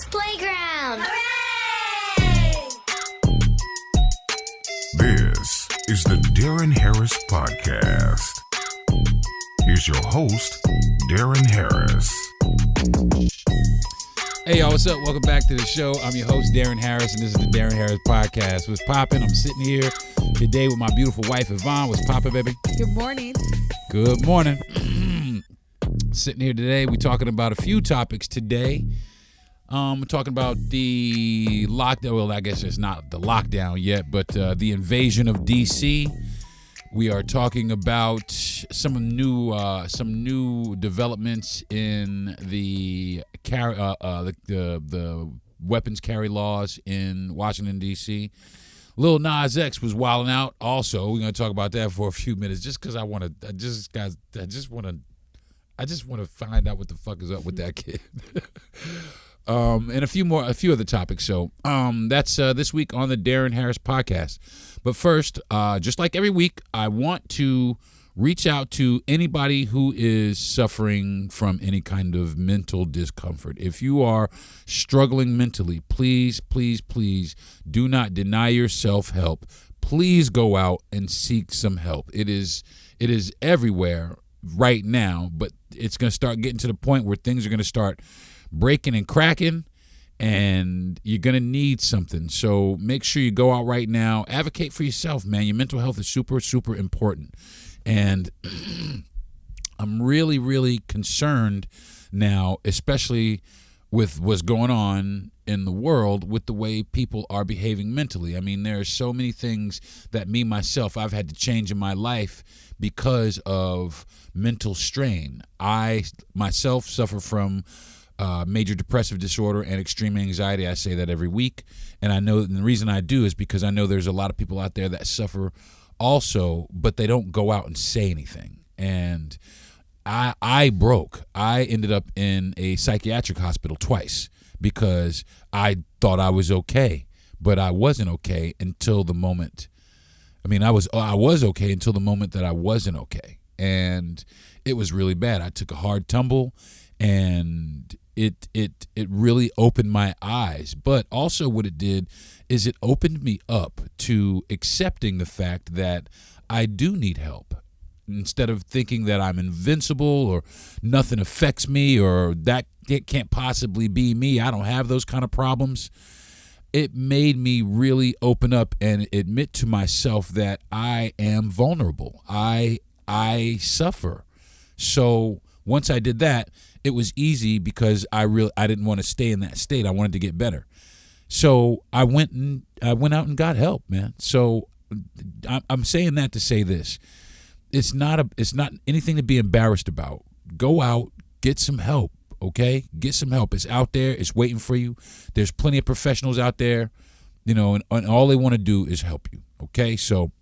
Podcast Playground. Hooray! This is the Deron Harris Podcast. Here's your host, Deron Harris. Hey, y'all, what's up? Welcome back to the show. I'm your host, Deron Harris, and this is the Deron Harris Podcast. What's poppin'? I'm sitting here today with my beautiful wife, Ivonne. What's poppin', baby? Good morning. Good morning. Sitting here today, we're talking about a few topics today. We're talking about the lockdown. Well, I guess it's not the lockdown yet, but the invasion of D.C. We are talking about some new developments in the weapons carry laws in Washington D.C. Lil Nas X was wilding out. Also, we're going to talk about that for a few minutes, just because I just want to find out what the fuck is up with that kid. And a few other topics. So that's this week on the Deron Harris Podcast. But first, just like every week, I want to reach out to anybody who is suffering from any kind of mental discomfort. If you are struggling mentally, please, please, please do not deny yourself help. Please go out and seek some help. It is everywhere right now, but it's going to start getting to the point where things are going to start breaking and cracking, and you're going to need something. So make sure you go out right now. Advocate for yourself, man. Your mental health is super, super important. And I'm really, really concerned now, especially with what's going on in the world with the way people are behaving mentally. I mean, there are so many things that I've had to change in my life because of mental strain. I myself suffer from major depressive disorder and extreme anxiety. I say that every week. And I know, and the reason I do is because I know there's a lot of people out there that suffer also, but they don't go out and say anything. And I ended up in a psychiatric hospital twice because I thought I was okay, but I wasn't okay until the moment. I was okay until the moment that I wasn't okay. And it was really bad. I took a hard tumble, and it really opened my eyes. But also what it did is it opened me up to accepting the fact that I do need help. Instead of thinking that I'm invincible or nothing affects me or that it can't possibly be me, I don't have those kind of problems, it made me really open up and admit to myself that I am vulnerable. I suffer. So once I did that, it was easy because I didn't want to stay in that state. I wanted to get better. So I went out and got help, man. So I'm saying that to say this. It's not anything to be embarrassed about. Go out, get some help, okay? Get some help. It's out there. It's waiting for you. There's plenty of professionals out there, and all they want to do is help you, okay? So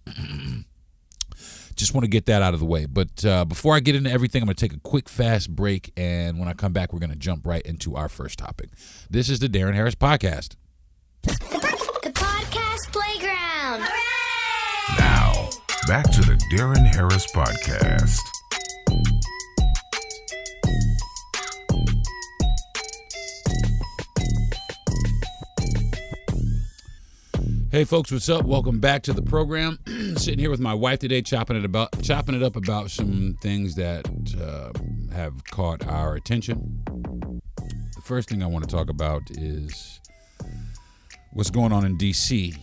just want to get that out of the way. But before I get into everything, I'm going to take a quick, fast break, and when I come back, we're going to jump right into our first topic. This is the Deron Harris Podcast. The Podcast Playground. Hooray! Now, back to the Deron Harris Podcast. Hey folks, what's up? Welcome back to the program. Sitting here with my wife today, chopping it up about some things that have caught our attention. The first thing I want to talk about is what's going on in D.C.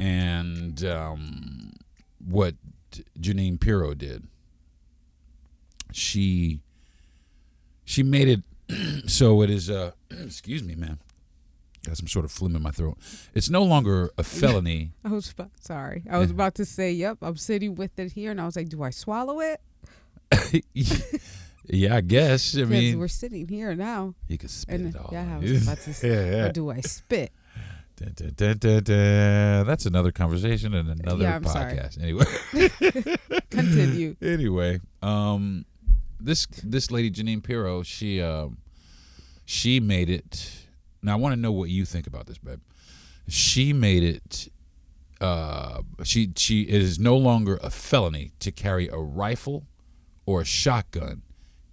and what Janine Pirro did. She made it so it is excuse me, man. Got some sort of phlegm in my throat. It's no longer a felony. I was about to say, yep, I'm sitting with it here, and I was like, do I swallow it? Yeah, I guess. I mean, we're sitting here now. You can spit it all. Yeah, I was about to say, yeah. or do I spit? That's another conversation and another podcast. Sorry. Anyway, Continue. Anyway, this lady Janine Pirro, she made it. Now I want to know what you think about this, babe. She made it. It is no longer a felony to carry a rifle or a shotgun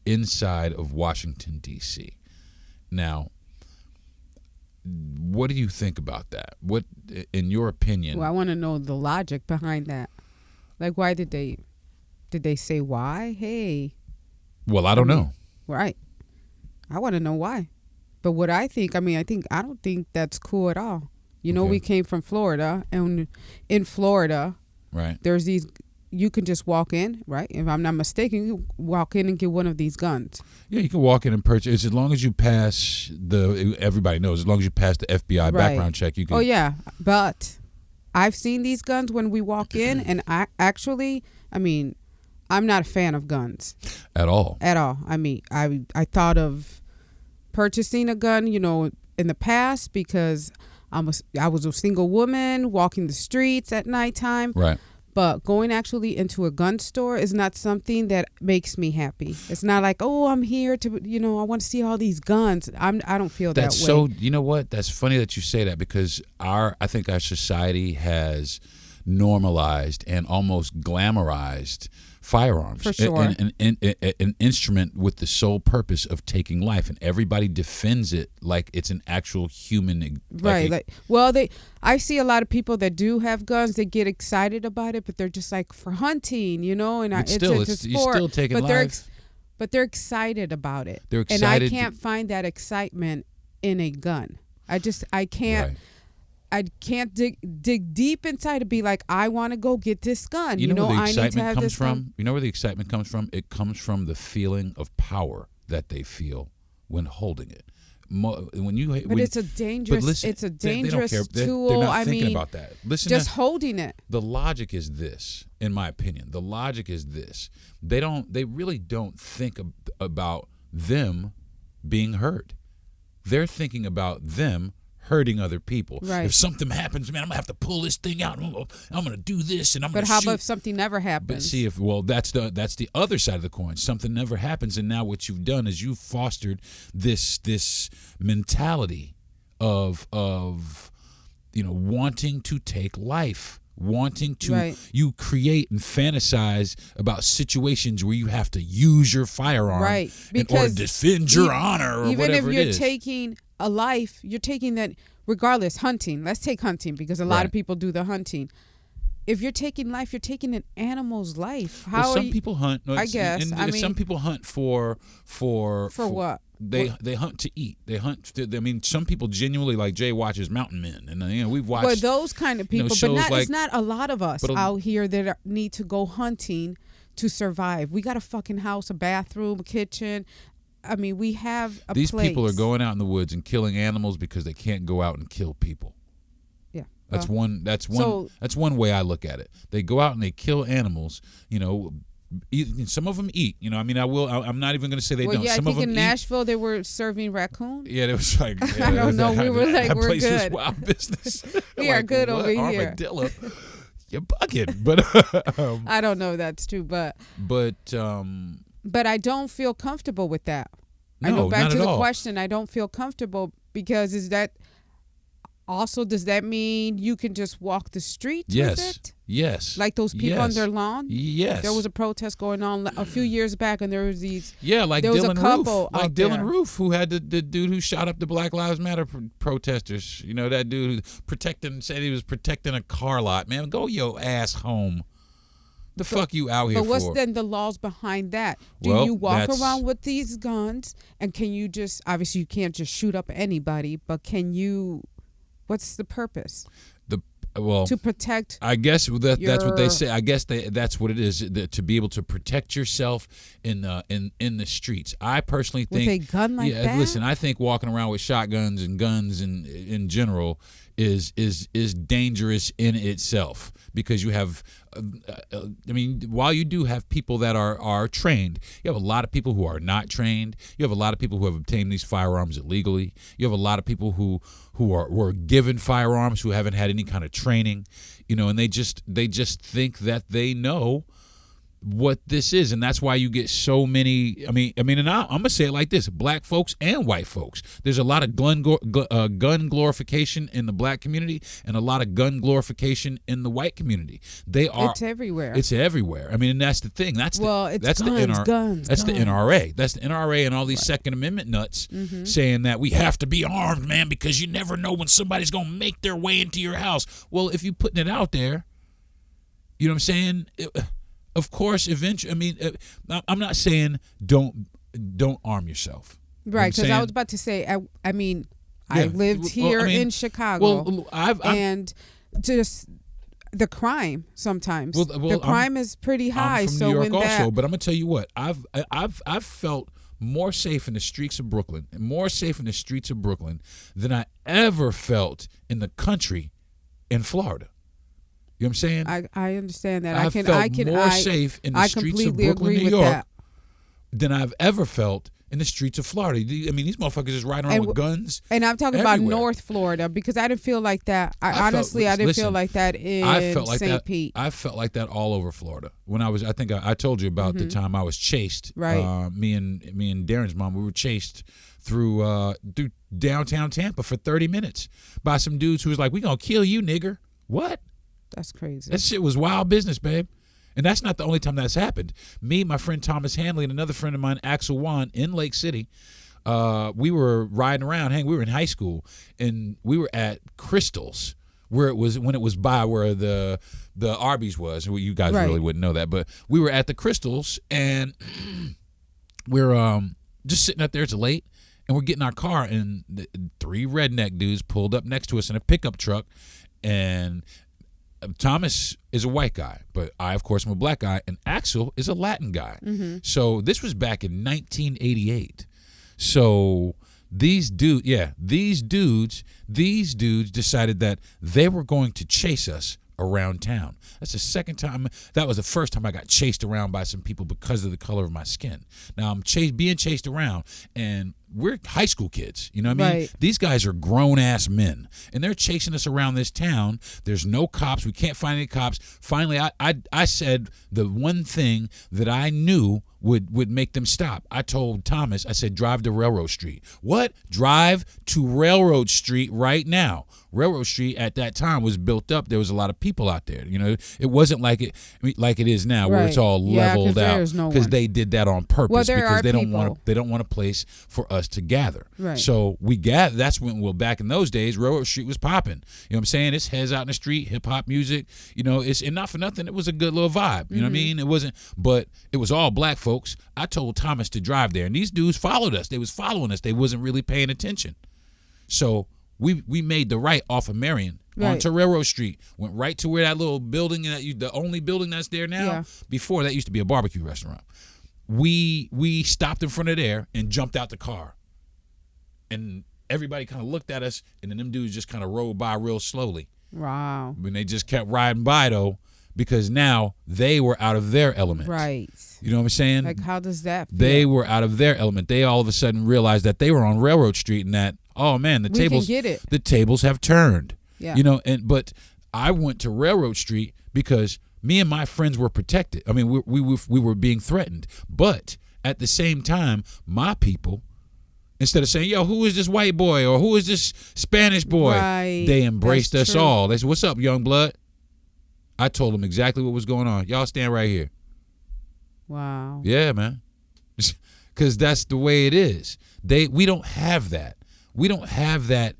inside of Washington D.C. Now, what do you think about that? What, in your opinion? Well, I want to know the logic behind that. Like, why did they say why? Hey. Well, I don't know. Right. I want to know why. But what I don't think that's cool at all. You know, Okay. we came from Florida, and in Florida, Right. there's these, you can just walk in, right? If I'm not mistaken, you walk in and get one of these guns. Yeah, you can walk in and purchase as long as you pass everybody knows, as long as you pass the FBI Right. background check, you can. Oh, yeah. But I've seen these guns when we walk in, and I'm not a fan of guns. At all. At all. I mean, I thought of purchasing a gun, you know, in the past because I was a single woman walking the streets at nighttime. Right. But going actually into a gun store is not something that makes me happy. It's not like, oh, I'm here to, you know, I want to see all these guns. I don't feel That's that way. so, you know what? That's funny that you say that because I think our society has normalized and almost glamorized firearms. For sure. An instrument with the sole purpose of taking life, and everybody defends it like it's an actual human. Right. I see a lot of people that do have guns. They get excited about it, but they're just like for hunting, you know. And it's a sport. You're still taking lives. But they're excited about it. They're excited. And I can't find that excitement in a gun. I can't. Right. I can't dig deep inside to be like, I want to go get this gun. You know where the I need to excitement have comes this from? gun. You know where the excitement comes from? It comes from the feeling of power that they feel when holding it. It's a dangerous. It's a dangerous tool. They're not thinking about that. Listen, just holding it. The logic is this, in my opinion. The logic is this: they really don't think about them being hurt. They're thinking about them hurting other people. Right. If something happens, man, I'm gonna have to pull this thing out. I'm gonna do this, and I'm gonna. But how shoot. about if something never happens? But see, that's the other side of the coin. Something never happens, and now what you've done is you've fostered this mentality of wanting to take life. Wanting to, Right. You create and fantasize about situations where you have to use your firearm Right. in order to Because defend your honor or even whatever if it you're is. taking a life, you're taking that regardless. Hunting. Let's take hunting because a lot Right. of people do the hunting. If you're taking life, you're taking an animal's life. Well, some people hunt. I guess. And some people hunt for what? They hunt to eat. They hunt. Some people genuinely, like Jay watches Mountain Men, and we've watched. Well, those kind of people, but shows it's not a lot of us but out here that need to go hunting to survive. We got a fucking house, a bathroom, a kitchen. I mean, we have a These place. people are going out in the woods and killing animals because they can't go out and kill people. Yeah, That's well, one. That's one way I look at it. They go out and they kill animals. Some of them eat. I'm not even going to say they don't. Yeah, Some I of think them in eat. Nashville they were serving raccoon. Yeah, it was like I don't know. We were like, that we're place good. was wild business. We are good over here. Armadillo. You're bugging, but I don't know if that's true, but I don't feel comfortable with that. I No, go back not to at the all. question. I don't feel comfortable because does that mean you can just walk the streets with it? Yes. Like those people on Yes. their lawn? Yes. There was a protest going on a few years back, and there was these. Yeah, like there was Dylan a couple Roof. Like out Dylan there. Roof, who had the dude who shot up the Black Lives Matter protesters. That dude who said he was protecting a car lot. Man, go your ass home. The fuck you out here But for? what's then the laws behind that? Do Well, you walk that's- around with these guns, and can you just, obviously you can't just shoot up anybody, but can you, what's the purpose? To protect. I guess that's what they your- say. I guess that's what it is, to be able to protect yourself in the streets. I personally With think a gun like that? Listen, I think walking around with shotguns and guns in general is dangerous in itself because you have. While you do have people that are trained, you have a lot of people who are not trained. You have a lot of people who have obtained these firearms illegally. You have a lot of people who were given firearms who haven't had any kind of training, and they just think that they know what this is, and that's why you get so many. I mean, and I'm gonna say it like this: black folks and white folks. There's a lot of gun glorification in the black community, and a lot of gun glorification in the white community. It's everywhere. It's everywhere. I mean, and that's the thing. That's the NRA. That's the NRA. That's the NRA and all these Second Amendment nuts saying that we have to be armed, man, because you never know when somebody's gonna make their way into your house. Well, if you're putting it out there, you know what I'm saying? Of course, eventually. I mean, I'm not saying don't arm yourself. Right, because I was about to say. I mean, I lived here in Chicago. Well, and just the crime sometimes. The crime is pretty high. I'm from New York also, but I'm gonna tell you what. I've felt more safe in the streets of Brooklyn, than I ever felt in the country in Florida. You know what I'm saying? I understand that. I felt more safe in the streets of Brooklyn, New York, than I've ever felt in the streets of Florida. I mean, these motherfuckers is riding around with guns. And I'm talking about North Florida, because I didn't feel like that. I didn't feel like that in St. Pete. I felt like that all over Florida. When I think I told you about the time I was chased. Right. Me and Darren's mom, we were chased through downtown Tampa for 30 minutes by some dudes who was like, "We gonna kill you, nigger." What? That's crazy. That shit was wild business, babe. And that's not the only time that's happened. Me, my friend Thomas Hanley, and another friend of mine, Axel Wan, in Lake City, we were riding around. We were in high school, and we were at Crystals, when it was by where the Arby's was. Well, you guys really wouldn't know that, but we were at the Crystals, and we're just sitting up there. It's late, and we're getting our car, and the 3 redneck dudes pulled up next to us in a pickup truck, and Thomas is a white guy, but I, of course, am a black guy, and Axel is a Latin guy. So this was back in 1988. So these dudes decided that they were going to chase us around town. That's the second time. That was the first time I got chased around by some people because of the color of my skin. Now I'm being chased around, and we're high school kids. You know what I mean? Right. These guys are grown ass men, and they're chasing us around this town. There's no cops. We can't find any cops. Finally, I said the one thing that I knew would make them stop. I told Thomas, I said, drive to Railroad Street. What? Drive to Railroad Street right now. Railroad Street at that time was built up. There was a lot of people out there. You know, it wasn't like it is now, where it's all leveled out, because they did that on purpose, because they don't want a place for us to gather. Right. So we gathered. That's when, back in those days, Railroad Street was popping. You know what I'm saying? It's heads out in the street, hip hop music. You know, it's, and not for nothing, it was a good little vibe. You know what I mean? It wasn't, but it was all black folks. I told Thomas to drive there, and these dudes followed us. They was following us. They wasn't really paying attention. So we made the right off of Marion onto Railroad Street, went right to where that little building, the only building that's there now. Yeah. Before, that used to be a barbecue restaurant. We stopped in front of there and jumped out the car, and everybody kind of looked at us, and then them dudes just kind of rolled by real slowly. Wow. When they just kept riding by, though, because now they were out of their element. Right. You know what I'm saying? Like, how does that feel? They were out of their element. They all of a sudden realized that they were on Railroad Street, and that, oh man, the tables have turned. Yeah. You know, but I went to Railroad Street because me and my friends were protected. I mean, we were being threatened, but at the same time, my people, instead of saying, yo, who is this white boy, or who is this Spanish boy? Right. They embraced That's us true. all. They said, what's up, young blood? I told them exactly what was going on. Y'all stand right here. Wow. Yeah, man. Because that's the way it is. We don't have that. We don't have that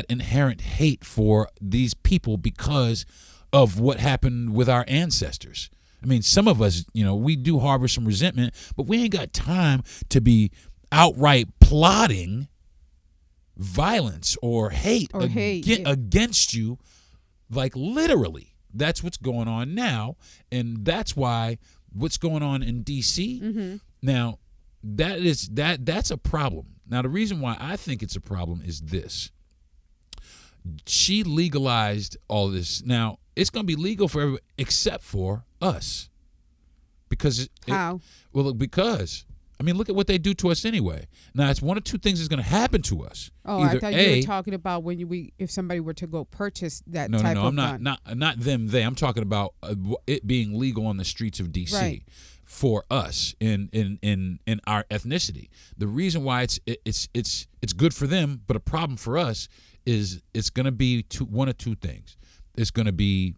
inherent hate for these people because of what happened with our ancestors. I mean, some of us, you know, we do harbor some resentment, but we ain't got time to be outright plotting violence or hate, against you, like literally. That's what's going on now, and that's why what's going on in D.C. Now, that's a problem. Now, the reason why I think it's a problem is this. She legalized all this. Now, it's going to be legal for everyone except for us. Because How? Because I mean, look at what they do to us anyway. Now, it's one of two things is going to happen to us. Oh, Either I thought you were talking about when if somebody were to go purchase that type of gun. I'm not them. They. I'm talking about it being legal on the streets of D.C. Right. For us in our ethnicity. The reason why it's good for them, but a problem for us is it's going to be one of two things. It's going to be,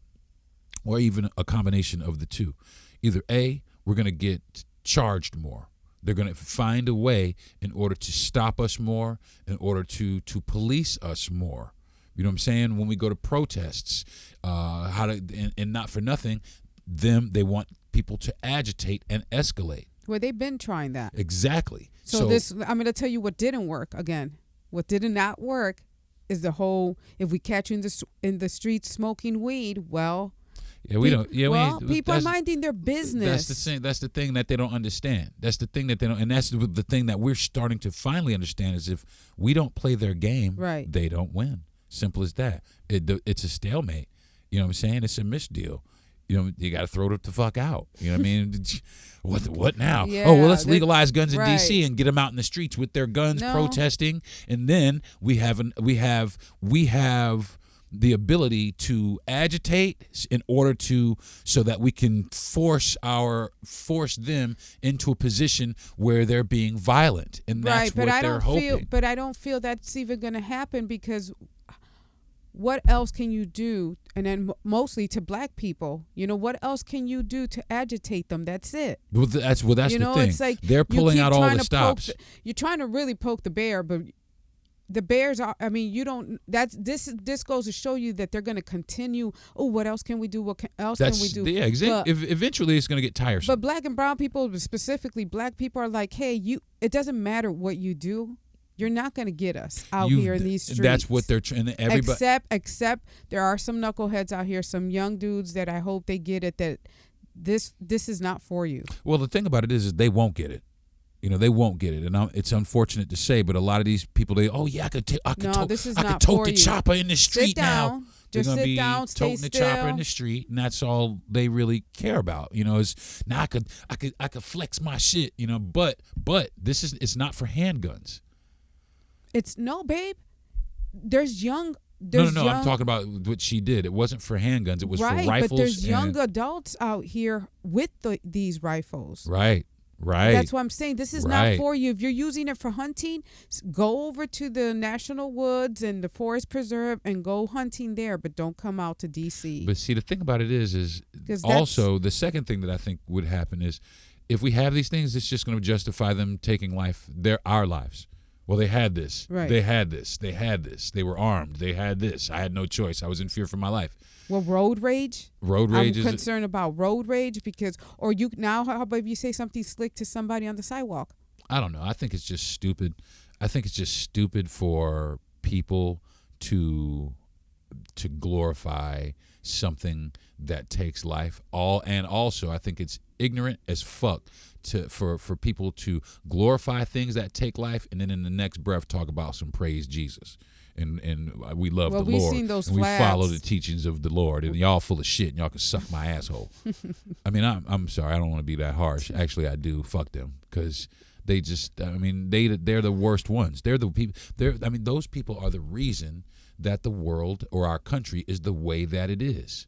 or even a combination of the two. Either A, we're going to get charged more. They're going to find a way in order to stop us more, in order to police us more. You know what I'm saying? When we go to protests, and not for nothing, they want people to agitate and escalate. Well, they've been trying that. Exactly. So I'm going to tell you what didn't work again. What did not work is the whole, if we catch you in the streets smoking weed, well, yeah, we don't. Yeah, well, people are minding their business. That's the thing that they don't understand. That's the thing that they don't, and that's the thing that we're starting to finally understand is if we don't play their game, right, they don't win. Simple as that. It's a stalemate. You know what I'm saying? It's a misdeal. You know, you got to throw it the fuck out. You know what I mean? What now? Yeah, oh, well, let's legalize guns in right. D.C. and get them out in the streets with their guns protesting, and then we have the ability to agitate in order so that we can force them into a position where they're being violent, and that's what they're hoping. But I don't feel that's even going to happen because what else can you do? And then mostly to black people, what else can you do to agitate them? That's it. Well, that's the thing. It's like they're pulling out all the stops. You're trying to really poke the bear, but the bears are. I mean, you don't. This goes to show you that they're going to continue. Oh, what else can we do? What else can we do? Yeah, exactly. Eventually, it's going to get tiresome. But black and brown people, specifically black people, are like, hey, it doesn't matter what you do. You're not going to get us out here in these streets. That's what they're trying. Except there are some knuckleheads out here, some young dudes that I hope they get it. That this is not for you. Well, the thing about it is they won't get it. They won't get it, and it's unfortunate to say, but a lot of these people, I could tote the chopper in the street now. They're going to be toting the chopper in the street, and that's all they really care about. Is now I could flex my shit. But it's not for handguns. It's no, babe. There's young. No. I'm talking about what she did. It wasn't for handguns. It was for rifles. Right, but there's young adults out here with these rifles. Right. That's what I'm saying. This is not for you. If you're using it for hunting, go over to the National Woods and the Forest Preserve and go hunting there, but don't come out to D.C. But see, the thing about it is also the second thing that I think would happen is if we have these things, it's just going to justify them taking our lives. Well, they had this. Right. They had this. They had this. They were armed. They had this. I had no choice. I was in fear for my life. Well, road rage. I'm concerned about road rage because, how about if you say something slick to somebody on the sidewalk? I don't know. I think it's just stupid. I think it's just stupid for people to glorify something that takes life. And also, I think it's ignorant as fuck for people to glorify things that take life and then in the next breath talk about some praise Jesus and we love the Lord seen those and flags. We follow the teachings of the Lord and y'all full of shit and y'all can suck my asshole. I mean, I'm sorry, I don't want to be that harsh. Actually, I do. Fuck them because they just. I mean, they're the worst ones. They're the people. Those people are the reason that the world or our country is the way that it is.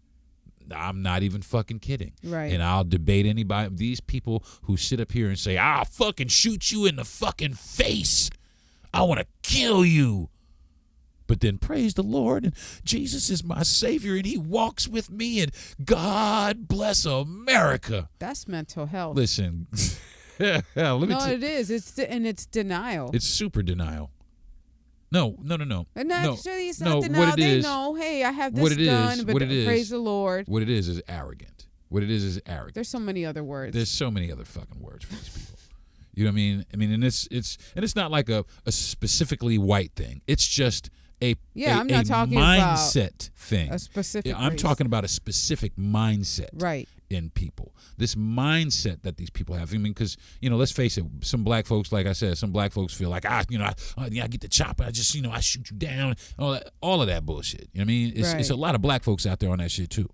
I'm not even fucking kidding. Right. And I'll debate anybody. These people who sit up here and say, I'll fucking shoot you in the fucking face. I want to kill you. But then praise the Lord and Jesus is my Savior and he walks with me and God bless America. That's mental health. Listen. It is. It's denial. It's super denial. No. And actually, it's not no, denial. What it they is, know, hey, I have this gun, but praise the Lord. What it is arrogant. What it is arrogant. There's so many other words. There's so many other fucking words for these people. You know what I mean? And it's not like a specifically white thing. It's just I'm not talking mindset about thing. A specific. I'm talking about a specific mindset. Right. In people, this mindset that these people have. I mean, because let's face it, some black folks, like I said, some black folks feel like I get the chopper, I just I shoot you down, all of that bullshit. You know what I mean? It's a lot of black folks out there on that shit too,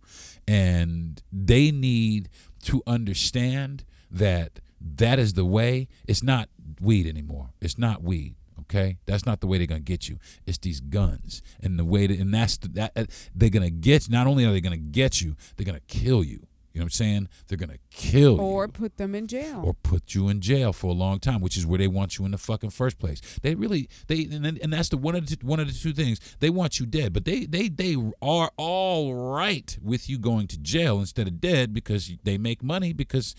and they need to understand that that is the way. It's not weed anymore. It's not weed. Okay, that's not the way they're gonna get you. It's these guns, and the way and that's they're gonna get. Not only are they gonna get you, they're gonna kill you. You know what I'm saying? They're gonna kill you, or put them in jail, or put you in jail for a long time, which is where they want you in the fucking first place. They and that's the one of the two things. They want you dead, but they are all right with you going to jail instead of dead because they make money because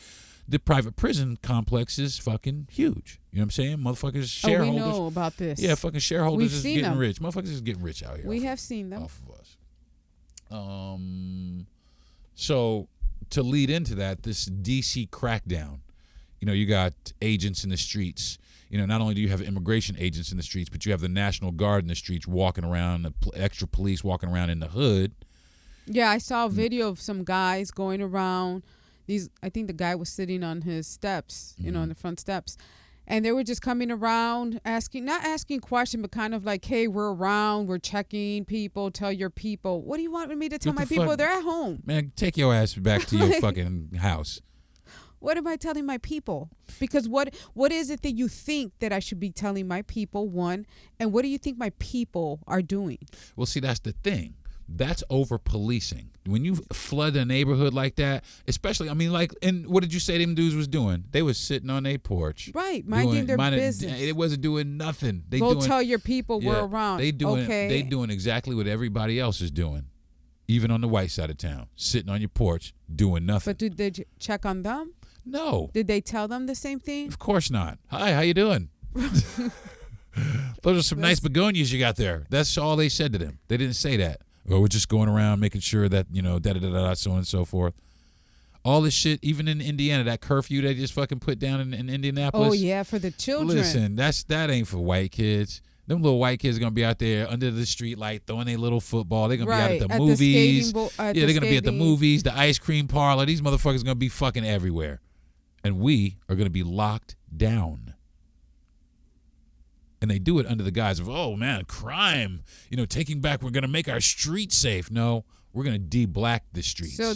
the private prison complex is fucking huge. You know what I'm saying? Motherfuckers, shareholders. Oh, we know about this. Yeah, fucking shareholders We've is seen getting them. rich. Motherfuckers is getting rich out here. We have seen them. Off of us. So to lead into that, this DC crackdown, you know, you got agents in the streets. You know, not only do you have immigration agents in the streets, but you have the National Guard in the streets walking around, the extra police walking around in the hood. Yeah, I saw a video of some guys going around. I think the guy was sitting on his steps, you know, on the front steps. And they were just coming around not asking questions, but kind of like, hey, we're around, we're checking people, tell your people. What do you want me to tell my people? They're at home. Man, take your ass back to your fucking house. What am I telling my people? Because what is it that you think that I should be telling my people, one, and what do you think my people are doing? Well, see, that's the thing. That's over policing. When you flood a neighborhood like that, especially, I mean, like, and what did you say them dudes was doing? They was sitting on their porch. Right, minding their business. It wasn't doing nothing. Tell your people we're around. They doing exactly what everybody else is doing, even on the white side of town, sitting on your porch, doing nothing. But did they check on them? No. Did they tell them the same thing? Of course not. Hi, how you doing? Those are some nice begonias you got there. That's all they said to them. They didn't say that. Or we're just going around making sure that, you know, da-da-da-da, so on and so forth. All this shit, even in Indiana, that curfew they just fucking put down in Indianapolis. Oh, yeah, for the children. Listen, that ain't for white kids. Them little white kids are going to be out there under the street light throwing their little football. They're going to be out at the movies. They're going to be at the movies, the ice cream parlor. These motherfuckers are going to be fucking everywhere. And we are going to be locked down. And they do it under the guise of, oh, man, crime. You know, taking back, we're going to make our streets safe. No, we're going to de-black the streets. So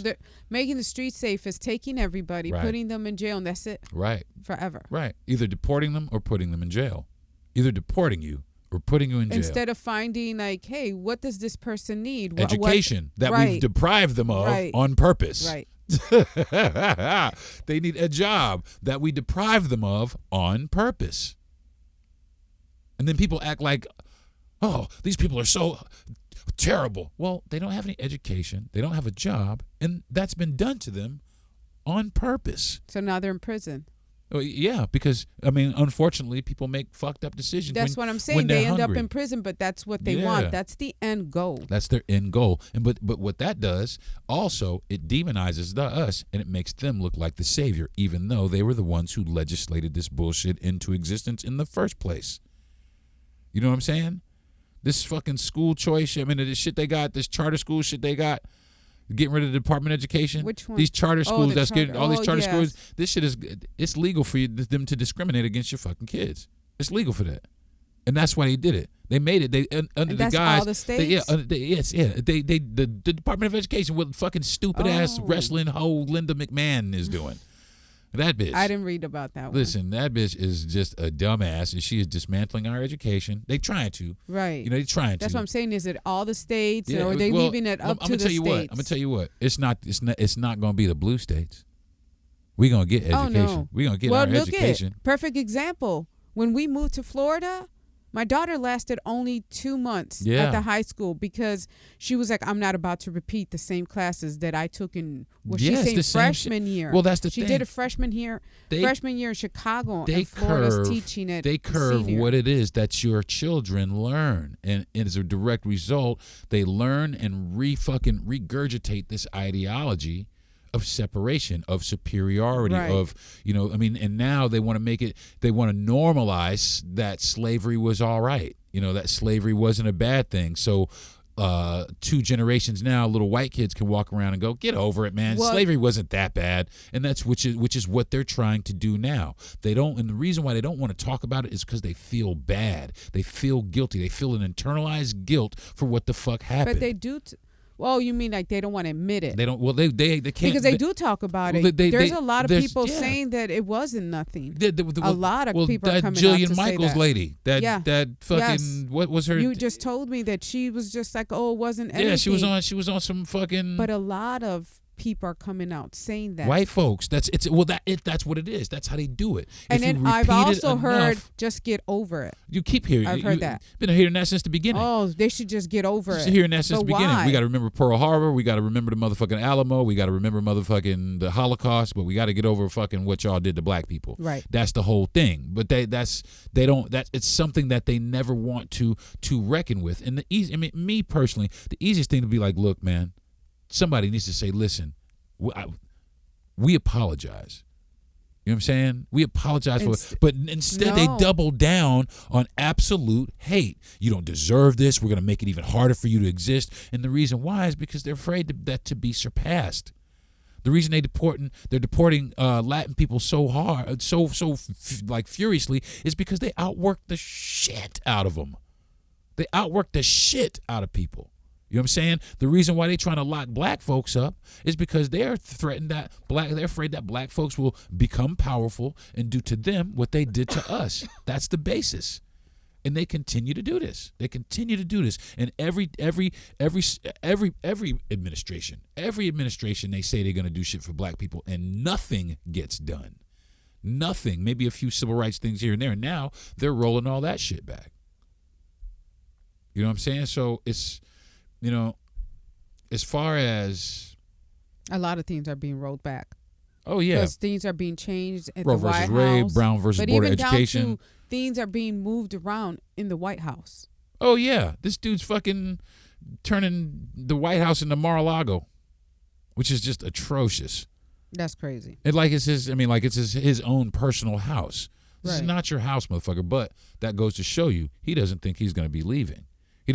making the streets safe is taking everybody, putting them in jail, and that's it. Right. Forever. Right. Either deporting them or putting them in jail. Either deporting you or putting you in jail. Instead of finding, like, hey, what does this person need? Education that we've deprived them of on purpose. Right. They need a job that we deprive them of on purpose. And then people act like, oh, these people are so terrible. Well, they don't have any education. They don't have a job. And that's been done to them on purpose. So now they're in prison. Well, yeah, because, I mean, unfortunately, people make fucked up decisions. That's what I'm saying. They end up in prison, but that's what they want. That's the end goal. That's their end goal. And but what that does, also, it demonizes us, and it makes them look like the savior, even though they were the ones who legislated this bullshit into existence in the first place. You know what I'm saying? This fucking school choice, I mean, this shit they got, this charter school shit they got, getting rid of the Department of Education. Which one? These charter schools getting all these charter yes. schools. This shit it's legal for them to discriminate against your fucking kids. It's legal for that. And that's why they did it. They made it. They under the guise. All the states? The Department of Education, what fucking stupid ass wrestling hoe Linda McMahon is doing. That bitch. I didn't read about that one. Listen, that bitch is just a dumbass, and she is dismantling our education. They trying to. Right. You know, they trying to. That's what I'm saying. Is it all the states, or are they well, leaving it up to the states? I'm gonna tell you what. It's not gonna be the blue states. We're gonna get education. Oh, no. We're gonna get our education. Perfect example. When we moved to Florida, my daughter lasted only 2 months at the high school because she was like, I'm not about to repeat the same classes that I took in, she's saying freshman year. Well, that's the thing. She did a freshman year in Chicago, and Florida's teaching it. They curve senior. what it is that your children learn. And as a direct result, they learn and regurgitate this ideology of separation, of superiority, of, you know, I mean, and now they want to normalize that slavery was all right. You know, that slavery wasn't a bad thing. So 2 generations now, little white kids can walk around and go, get over it, man. Slavery wasn't that bad. And that's which is what they're trying to do now. They don't, and the reason why they don't want to talk about it is because they feel bad. They feel guilty. They feel an internalized guilt for what the fuck happened. But they do. Well, you mean like they don't want to admit it? They don't. Well, they can't Because they do talk about well, it. There's a lot of there's- people yeah. saying that it wasn't nothing. The- A lot of people are that coming out Jillian to say Michaels that. lady. That Yeah. that fucking Yes. what was her? You just told me that she was just like, oh, it wasn't anything. yeah, she was on some fucking. But a lot of people are coming out saying that. white folks. That's that's what it is. That's how they do it. And If you then I've repeat it also heard, enough, just get over it. you keep hearing. I've heard that. Been hearing that since the beginning. Oh, they should just get over Just it. hearing that since But the beginning. why? We got to remember Pearl Harbor. We got to remember the motherfucking Alamo. We got to remember motherfucking the Holocaust. But we got to get over fucking what y'all did to black people. Right. That's the whole thing. But it's something that they never want to reckon with. And me personally, the easiest thing to be like, look, man, somebody needs to say, listen, we apologize. You know what I'm saying? We apologize for it. But instead they No. double down on absolute hate. You don't deserve this. We're going to make it even harder for you to exist. And the reason why is because they're afraid that to be surpassed. The reason they're deporting Latin people so hard, like furiously, is because they outwork the shit out of them. They outwork the shit out of people. You know what I'm saying? The reason why they're trying to lock black folks up is because they're threatened that they're afraid that black folks will become powerful and do to them what they did to us. That's the basis. And they continue to do this. They continue to do this. And every administration, they say they're going to do shit for black people, and nothing gets done. Nothing. Maybe a few civil rights things here and there. And now they're rolling all that shit back. You know what I'm saying? So it's, you know, as far as A lot of things are being rolled back. oh yeah, Because things are being changed at Roe the White versus Wade, House. Brown versus but Board of even Education. down to things are being moved around in the White House. Oh yeah, this dude's fucking turning the White House into Mar-a-Lago, which is just atrocious. That's crazy. It's his own personal house. This is Right. not your house, motherfucker. But that goes to show you he doesn't think he's going to be leaving. He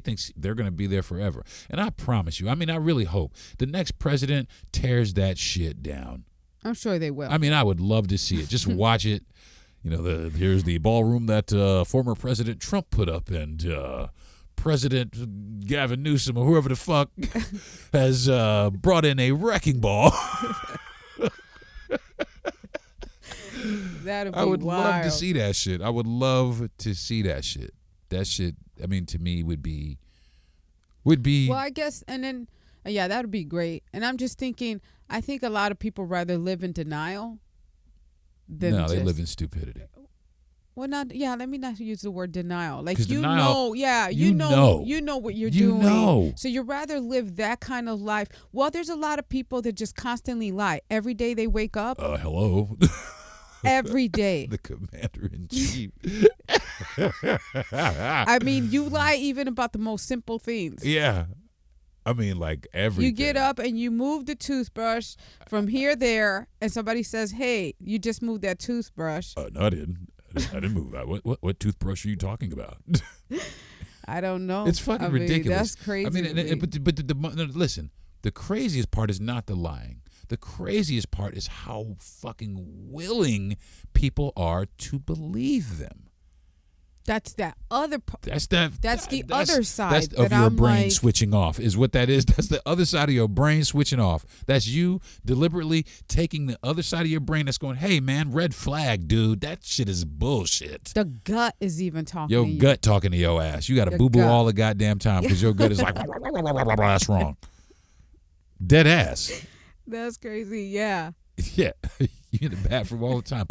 thinks they're going to be there forever. And I promise you, I really hope the next president tears that shit down. I'm sure they will. I would love to see it. Just watch it. You know, here's the ballroom that former President Trump put up, and President Gavin Newsom or whoever the fuck has brought in a wrecking ball. That'd be I would wild. love to see that shit. I would love to see that shit. That shit, to me, would be. Well, I guess, and then, yeah, that would be great. And I'm just thinking, I think a lot of people rather live in denial than No, they just- live in stupidity. Well, let me not use the word denial. Like, 'Cause you denial- know, yeah, you you know. know what you're You doing. know. So you'd rather live that kind of life. Well, there's a lot of people that just constantly lie. Every day they wake up, Hello, every day. the commander in chief. I mean, you lie even about the most simple things. Yeah, like everything. You get up and you move the toothbrush from here there, and somebody says, "Hey, you just moved that toothbrush." No, I didn't. I didn't move that. What toothbrush are you talking about? I don't know. It's fucking I mean, ridiculous. That's crazy. to me. But listen, the craziest part is not the lying. The craziest part is how fucking willing people are to believe them. That's that other part. That's the other side That's of that your I'm brain like- switching off. Is what that is. That's the other side of your brain switching off. That's you deliberately taking the other side of your brain that's going, "Hey man, red flag, dude. That shit is bullshit." The gut is even talking. Your to you. gut talking to your ass. You got to Your boo boo gut. all the goddamn time because your gut is like, that's wrong. Dead ass. That's crazy. Yeah. Yeah, you in the bathroom all the time.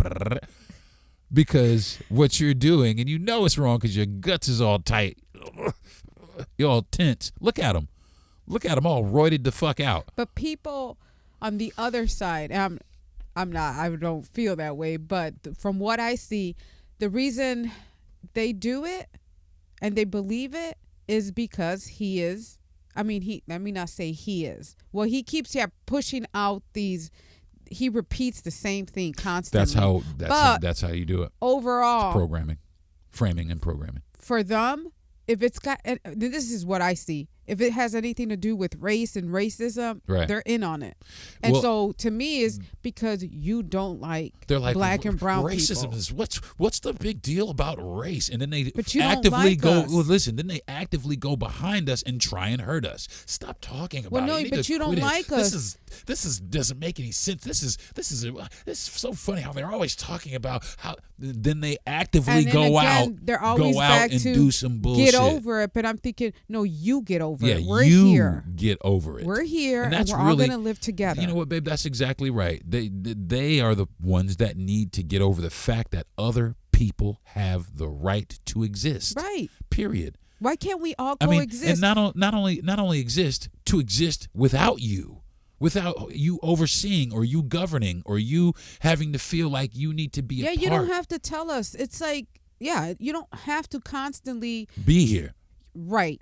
Because what you're doing, and you know it's wrong because your guts is all tight. You're all tense. Look at them. Look at them all roided the fuck out. But people on the other side, and I'm not. I don't feel that way. But from what I see, the reason they do it and they believe it is because he is. Let me not say he is. Well, he keeps pushing out these. He repeats the same thing constantly. That's how you do it. Overall, Programming, framing, and programming. for them, if it's got, and this is what I see. if it has anything to do with race and racism, Right. they're in on it. And Well- so to me is because you don't like, They're like black and brown racism people. is what's the big deal about race? And then they But you don't actively like go. us. Well, listen, then they actively go behind us and try and hurt us. Stop talking about Well, no, it. but you don't quit it. like us. This is doesn't make any sense. This is so funny how they're always talking about how then they actively and then go again, out, they're always go back out and to do some bullshit. get over it. But I'm thinking, no, you get over Yeah, it. We're you here. get over it. We're here, and that's we're all really, going to live together. You know what, babe? That's exactly right. They are the ones that need to get over the fact that other people have the right to exist. Right. Period. Why can't we all I mean, coexist? and not only exist, to exist without you. Without you overseeing or you governing or you having to feel like you need to be a part. you don't have to tell us. It's like, you don't have to constantly Be here. right.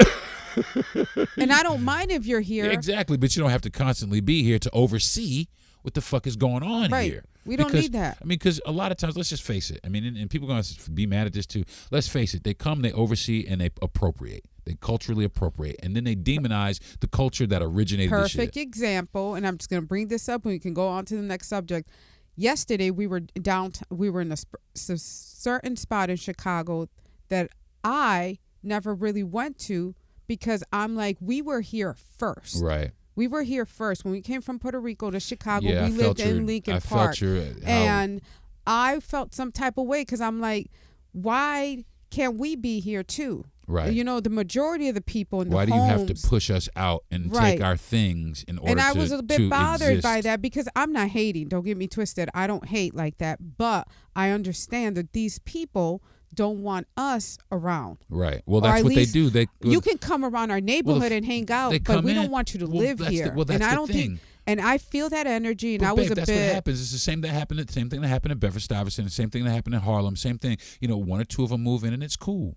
And I don't mind if you're here. Yeah, exactly, but you don't have to constantly be here to oversee what the fuck is going on Right. here. We don't need that. I mean, because a lot of times, let's just face it. I mean, and people are going to be mad at this too. Let's face it. They come, they oversee, and they appropriate. They culturally appropriate, and then they demonize the culture that originated this shit. Perfect example, and I'm just going to bring this up and we can go on to the next subject. Yesterday we were downtown. We were in a certain spot in Chicago that I never really went to because I'm like, we were here first. Right. We were here first. When we came from Puerto Rico to Chicago, Yeah, we lived in Lincoln Park. And I felt some type of way because I'm like, why can't we be here too? Right. You know, the majority of the people in the Why do homes, you have to push us out and Right. take our things in order and I to was a bit to bothered by exist? that because I'm not hating. Don't get me twisted. I don't hate like that. But I understand that these people don't want us around. Right. Well, Or that's at what they least do. They You can come around our neighborhood and hang out, they but come we in. don't want you to Well, live that's the- here. well, that's and I the don't thing. think. And I feel that energy, and But I was babe, a that's bit. what happens. It's the same that happened. The same thing that happened in Bedford-Stuyvesant. The same thing that happened in Harlem. Same thing. You know, one or two of them move in and it's cool.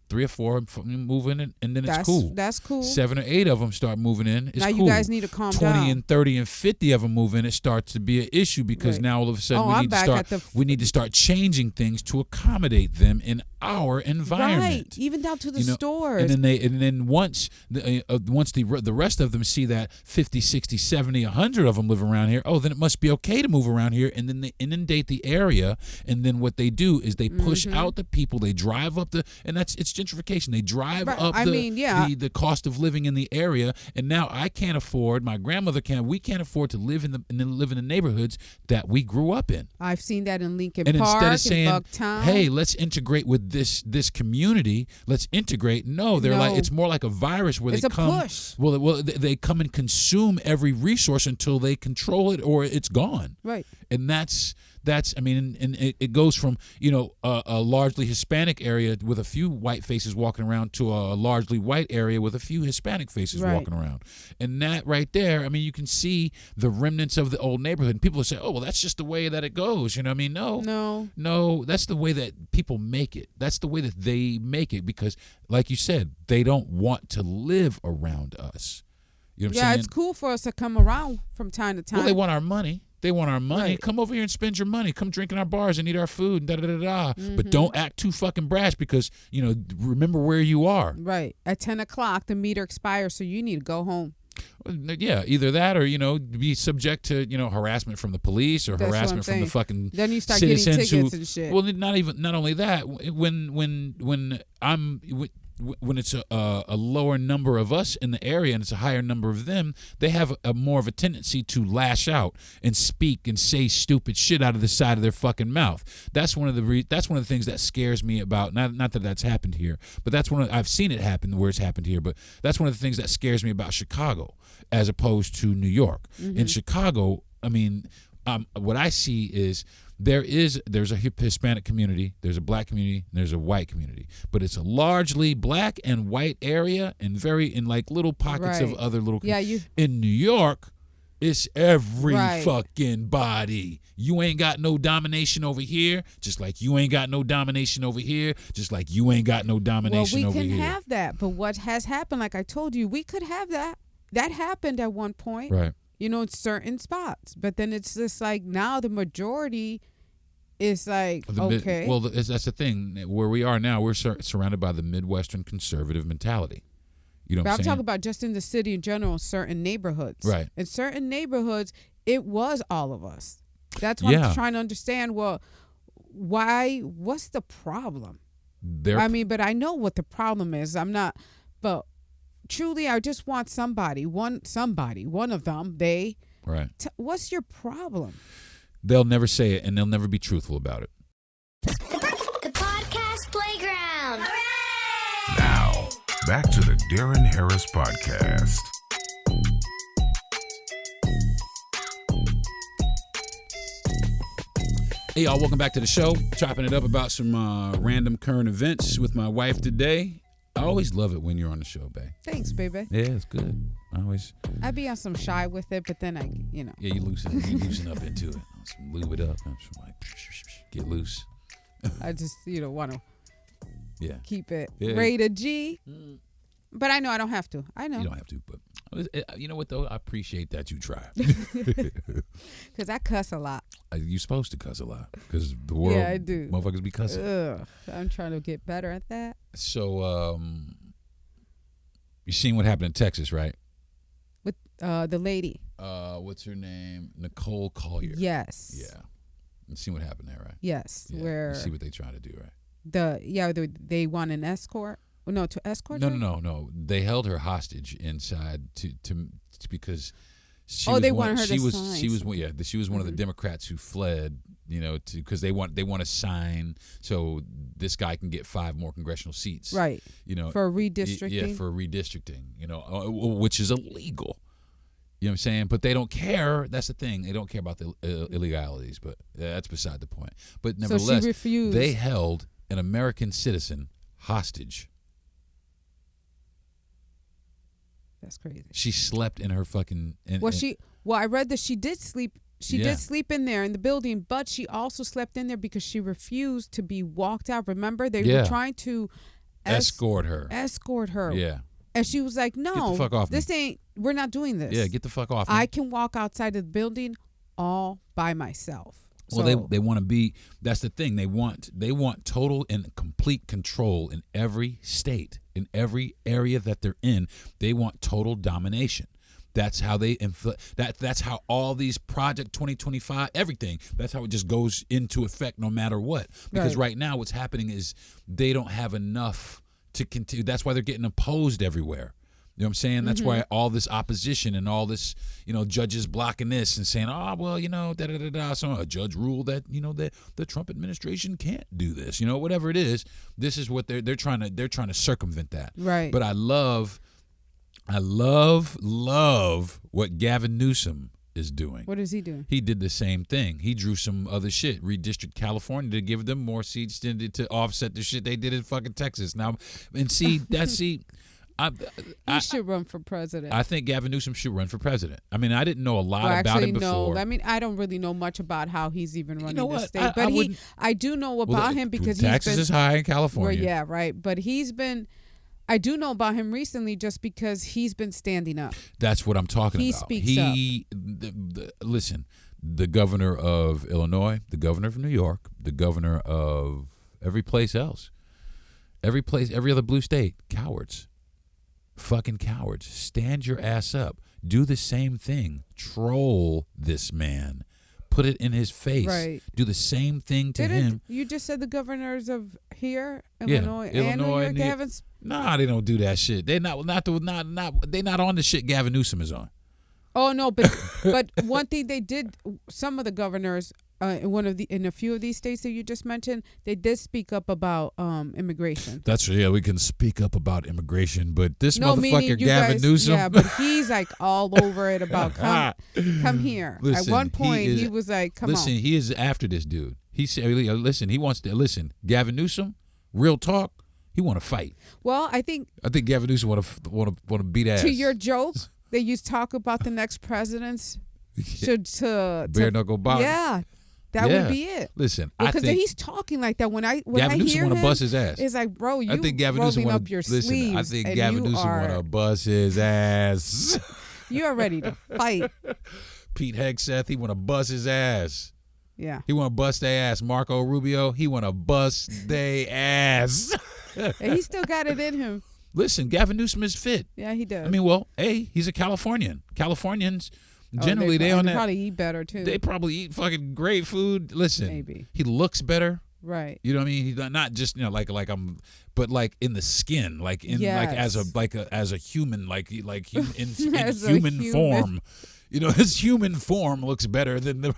3 or 4 move in and then it's cool. That's cool. 7 or 8 of them start moving in. It's Now cool. you guys need to calm 20 down. and 30 and 50 of them move in. It starts to be an issue because Right. now all of a sudden Oh, we I'm need to back start. at the We need to start changing things to accommodate them in our environment. Right, even down to the You know, stores. And then once the rest of them see that 50, 60, 70, 100 of them live around here, oh, then it must be okay to move around here. And then they inundate the area. And then what they do is they push out the people. They drive up it's gentrification. They drive Right, up I mean, yeah. the cost of living in the area. And now I can't afford, my grandmother can't, we can't afford to live in the neighborhoods that we grew up in. I've seen that in Lincoln And Park, instead of saying, in Bucktown. hey, let's integrate with this community, let's integrate. No, they're like, No. it's more like a virus where It's they a come. push. Well, they come and consume every resource until they control it or it's gone. Right. And that's I mean, and it goes from, you know, a largely Hispanic area with a few white faces walking around to a largely white area with a few Hispanic faces Right. walking around. And that right there, I mean, you can see the remnants of the old neighborhood. And people will say, oh, well, that's just the way that it goes. You know what I mean? No, that's the way that people make it. That's the way that they make it because, like you said, they don't want to live around us. You know what I'm Yeah, saying? it's cool for us to come around from time to time. Well, they want our money. They want our money. Right. Come over here and spend your money. Come drink in our bars and eat our food. Da da da da. Mm-hmm. But don't act too fucking brash because remember where you are. Right. At 10 o'clock, the meter expires, so you need to go home. Yeah, either that or be subject to harassment from the police or That's what I'm harassment from the saying. fucking Then you start getting citizens tickets who. and shit. Well, not only that. When it's a lower number of us in the area and it's a higher number of them, they have a more of a tendency to lash out and speak and say stupid shit out of the side of their fucking mouth. That's one of the things that scares me about not that that's happened here, but I've seen it happen where it's happened here. But that's one of the things that scares me about Chicago as opposed to New York. In Chicago, I mean, what I see is. There's a Hispanic community, there's a black community, and there's a white community, but it's a largely black and white area, and in like little pockets of Right. other little. Yeah, in New York, it's every Right. fucking body. You ain't got no domination over here, just like you ain't got no domination over here, just like you ain't got no domination over we here. can have that, but what has happened, like I told you, we could have that. That happened at one point. Right. In certain spots. But then it's just like now the majority is like, okay. That's the thing. Where we are now, we're surrounded by the Midwestern conservative mentality. You know But what I'm I'm saying? talking about just in the city in general, certain neighborhoods. Right. In certain neighborhoods, it was all of us. That's why I'm trying to understand, well, what's the problem? I mean, but I know what the problem is. But truly, I just want somebody, one of them, right. What's your problem? They'll never say it, and they'll never be truthful about it. The podcast playground. Hooray! Now, back to the Deron Harris Podcast. Hey, y'all, welcome back to the show. Chopping it up about some random current events with my wife today. I always love it when you're on the show, babe. Thanks, baby. Yeah, it's good. I'd be on some shy with it, but then Yeah, you loosen up into it. Some lube it up. I'm just like, get loose. I just, want to keep it Yeah. rated G. But I know I don't have to. I know. You don't have to, but you know what, though? I appreciate that you try. Because I cuss a lot. You're supposed to cuss a lot because the world, Yeah, I do. motherfuckers be cussing. Ugh, I'm trying to get better at that. So, you seen what happened in Texas, right? With the lady. What's her name? Nicole Collier. Yes. Yeah. You seen what happened there, right? Yes. Yeah. Where You see what they trying to do, right? they want an escort. No, to escort her? No. They held her hostage inside to because she they was wanted her to she was sign she was something. she was one of the Democrats who fled, because they want to sign so this guy can get 5 more congressional seats. Right. For redistricting. Yeah, for redistricting, which is illegal. You know what I'm saying? But they don't care. That's the thing. They don't care about the illegalities, but that's beside the point. But nevertheless, so she refused. They held an American citizen hostage. That's crazy. She slept in her fucking. I read that she did sleep. She did sleep in there in the building, but she also slept in there because she refused to be walked out. Remember, they were trying to escort her. Yeah. And she was like, "No, get the fuck off we're not doing this. Yeah, get the fuck off me. I can walk outside of the building all by myself." Well, they want to be. That's the thing. They want total and complete control in every state, in every area that they're in. They want total domination. That's how they That's how all these Project 2025, everything. That's how it just goes into effect, no matter what. Because right now, what's happening is they don't have enough to continue. That's why they're getting opposed everywhere. You know what I'm saying? That's why all this opposition and all this, judges blocking this and saying, da-da-da-da. So a judge ruled that, that the Trump administration can't do this. Whatever it is, this is what they're trying to circumvent that. Right. But I love what Gavin Newsom is doing. What is he doing? He did the same thing. He drew some other shit, redistrict California to give them more seats to offset the shit they did in fucking Texas. Now, and see, He should run for president. I think Gavin Newsom should run for president. I mean, I didn't know a lot about him before. No. I mean, I don't really know much about how he's even running the what? state. But I do know about him because taxes is high in California. Well, yeah, right. But I do know about him recently just because he's been standing up. That's what I'm talking about. Speaks up. Listen, the governor of Illinois, the governor of New York, the governor of every place else, every other blue state, cowards. Fucking cowards. Stand your ass up. Do the same thing. Troll this man. Put it in his face. Right. Do the same thing to him. You just said the governors of here, Illinois, and New York, they haven't. Nah, they don't do that shit. They're not on the shit Gavin Newsom is on. Oh no, but one thing they did. Some of the governors in a few of these states that you just mentioned, they did speak up about immigration. We can speak up about immigration, but this motherfucker Gavin Newsom, yeah, but he's like all over it about come here. Listen, at one point, he was like, "Come on." Listen, he is after this dude. He said, "Listen, he wants to listen." Gavin Newsom, real talk, he want to fight. Well, I think Gavin Newsom want to beat ass. To your joke, that you talk about the next presidents should bare knuckle box. Yeah. That would be it. Listen, because he's talking like that when I Gavin Newsom want to bust his ass. It's like, bro, you I think Gavin Newsom up your sleeves. I think Gavin Newsom want to bust his ass. You are ready to fight. Pete Hegseth, he want to bust his ass. Yeah. He want to bust their ass. Marco Rubio, he want to bust their ass. And he still got it in him. Listen, Gavin Newsom is fit. Yeah, he does. I mean, well, he's a Californian. Californians, generally, they on that. probably eat better, too. They probably eat fucking great food. Listen, Maybe. he looks better. Right. You know what I mean? He's not just like I'm, but like in the skin, like in like as a human, like in As a human human. form. You know, his human form looks better than the.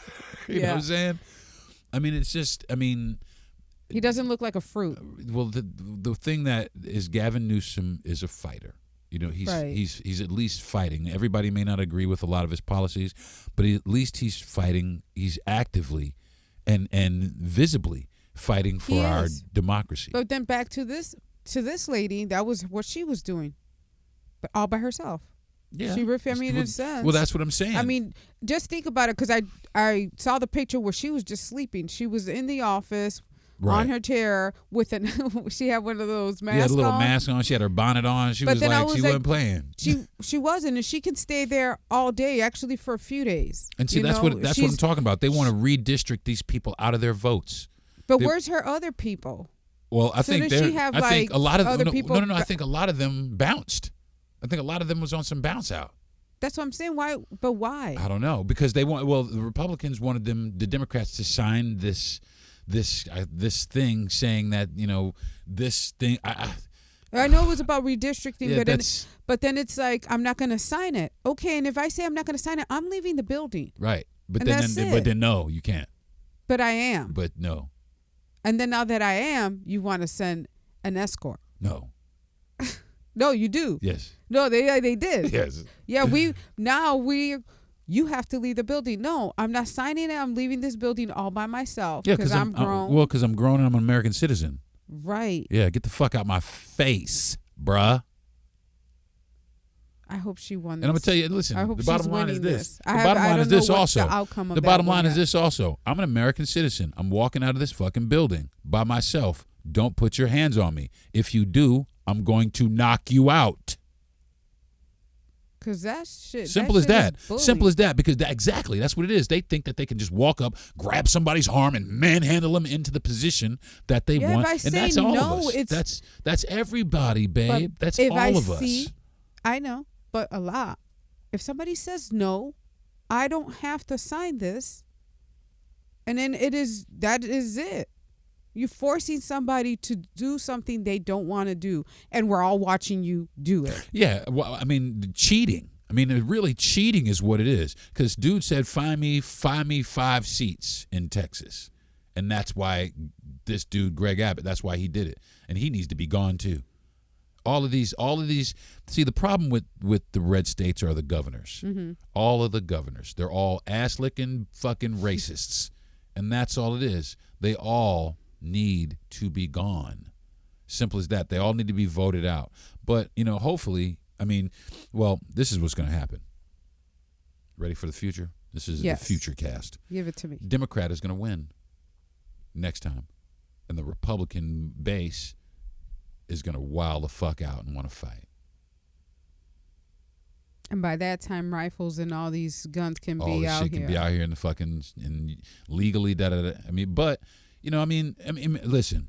You know what I'm saying? I mean, it's just. I mean. He doesn't look like a fruit. Well, the thing that is Gavin Newsom is a fighter. You know, he's at least fighting. Everybody may not agree with a lot of his policies, but at least he's fighting. He's actively and visibly fighting for our democracy. But then back to this lady, that was what she was doing, but all by herself. Yeah, she I mean, in a sense. Well, that's what I'm saying. I mean, just think about it, because I saw the picture where she was just sleeping. She was in the office. Right. On her chair with she had one of those masks on. She had a little mask on. She had her bonnet on. She wasn't playing. She wasn't, and she can stay there all day, actually for a few days. And see, that's what I'm talking about. They want to redistrict these people out of their votes. But where's her other people? Well, I think a lot of other people. No. I think a lot of them bounced. I think a lot of them was on some bounce out. That's what I'm saying. Why? But why? I don't know, because the Republicans wanted the Democrats to sign this thing saying that this thing. I know it was about redistricting, but then it's like, I'm not going to sign it. Okay, and if I say I'm not going to sign it, I'm leaving the building. Right, but then no, you can't. But I am. But no. And then now that I am, you want to send an escort? No. No, you do. Yes. No, they did. Yes. Yeah, you have to leave the building. No, I'm not signing it. I'm leaving this building all by myself because I'm grown. Because I'm grown and I'm an American citizen. Right. Yeah, get the fuck out my face, bruh. I hope she won this. And I'm going to tell you, listen, I hope the bottom she's line is winning this. I The bottom line is this also. The outcome of the bottom that line one is this also. I'm an American citizen. I'm walking out of this fucking building by myself. Don't put your hands on me. If you do, I'm going to knock you out. Because that shit. Simple as that. Simple as that. Because exactly, that's what it is. They think that they can just walk up, grab somebody's arm, and manhandle them into the position that they want. And that's all of us. That's everybody, babe. That's all of us. I know, but a lot. If somebody says no, I don't have to sign this. And then that is it. You're forcing somebody to do something they don't want to do, and we're all watching you do it. Yeah, well, I mean, cheating. I mean, really, cheating is what it is. Because dude said, find me 5 seats in Texas, and that's why this dude, Greg Abbott, that's why he did it, and he needs to be gone too. All of these. See, the problem with the red states are the governors. Mm-hmm. All of the governors, they're all ass-licking fucking racists, and that's all it is. They all need to be gone. Simple as that. They all need to be voted out. But, hopefully, this is what's going to happen. Ready for the future? This is the future cast. Give it to me. Democrat is going to win next time. And the Republican base is going to wild the fuck out and want to fight. And by that time, rifles and all these guns can be out here. All this shit can be out here in the fucking and legally. But listen.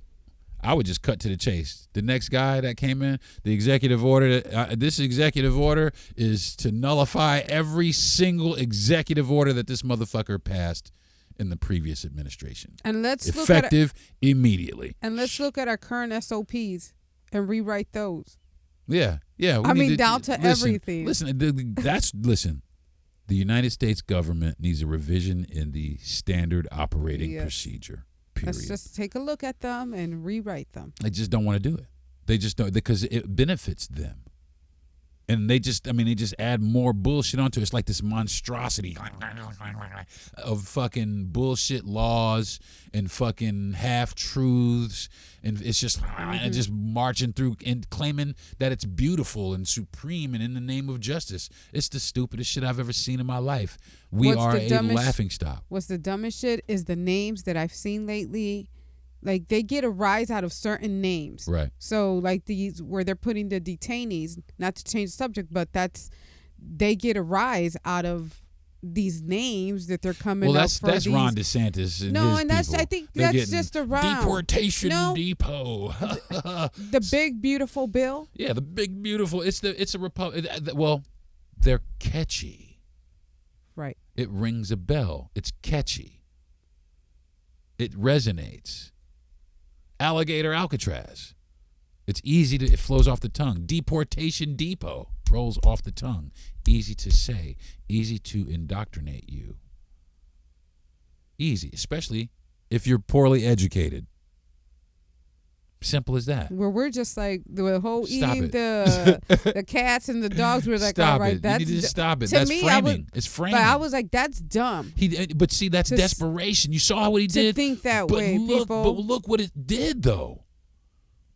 I would just cut to the chase. The next guy that came in, the executive order. This executive order is to nullify every single executive order that this motherfucker passed in the previous administration. And let's effective immediately. And let's look at our current SOPs and rewrite those. Yeah. Down to everything. Listen. The United States government needs a revision in the standard operating procedure. Period. Let's just take a look at them and rewrite them. They just don't want to do it. They just don't, because it benefits them. And they just add more bullshit onto it. It's like this monstrosity of fucking bullshit laws and fucking half-truths. And it's just just marching through and claiming that it's beautiful and supreme and in the name of justice. It's the stupidest shit I've ever seen in my life. We are a laughingstock. What's the dumbest shit is the names that I've seen lately. Like, they get a rise out of certain names. Right. So, like, these where they're putting the detainees, not to change the subject, but they get a rise out of these names that they're coming Well, up that's for. that's these, Ron DeSantis and No, his and that's people. I think They're that's getting just around Deportation No. Depot. the big beautiful bill. Yeah, the big beautiful. It's a republic. Well, they're catchy. Right. It rings a bell. It's catchy. It resonates. Alligator Alcatraz. It's easy to. It flows off the tongue. Deportation Depot rolls off the tongue. Easy to say. Easy to indoctrinate you. Easy, especially if you're poorly educated. Simple as that. Where we're just like the whole Stop eating it. the cats and the dogs. We're like, Stop all right, it. that's You need to stop it. to That's me, framing. It's framing. But I was like, that's dumb But see, that's To desperation. You saw what he to did. think that But way, look, people. but look what it did, though.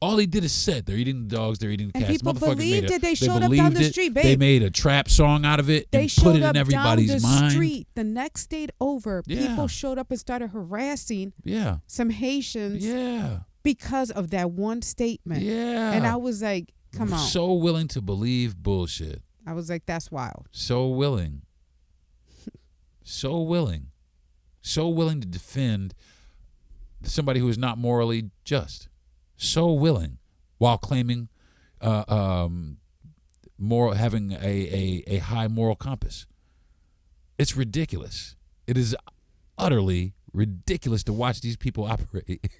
All he did is said they're eating the dogs, they're eating the And cats. people Motherfuckers believed made it. They showed up down believed the it. street, They babe. made a trap song out of it They and showed put it up in everybody's down the mind. street the next state over. Yeah. People showed up and started harassing Yeah, some Haitians yeah, because of that one statement. yeah. And I was like, come on. So willing to believe bullshit. I was like, that's wild. So willing. So willing. So willing to defend somebody who is not morally just. So willing, while claiming moral, having a high moral compass. It's ridiculous. It is utterly ridiculous to watch these people operate.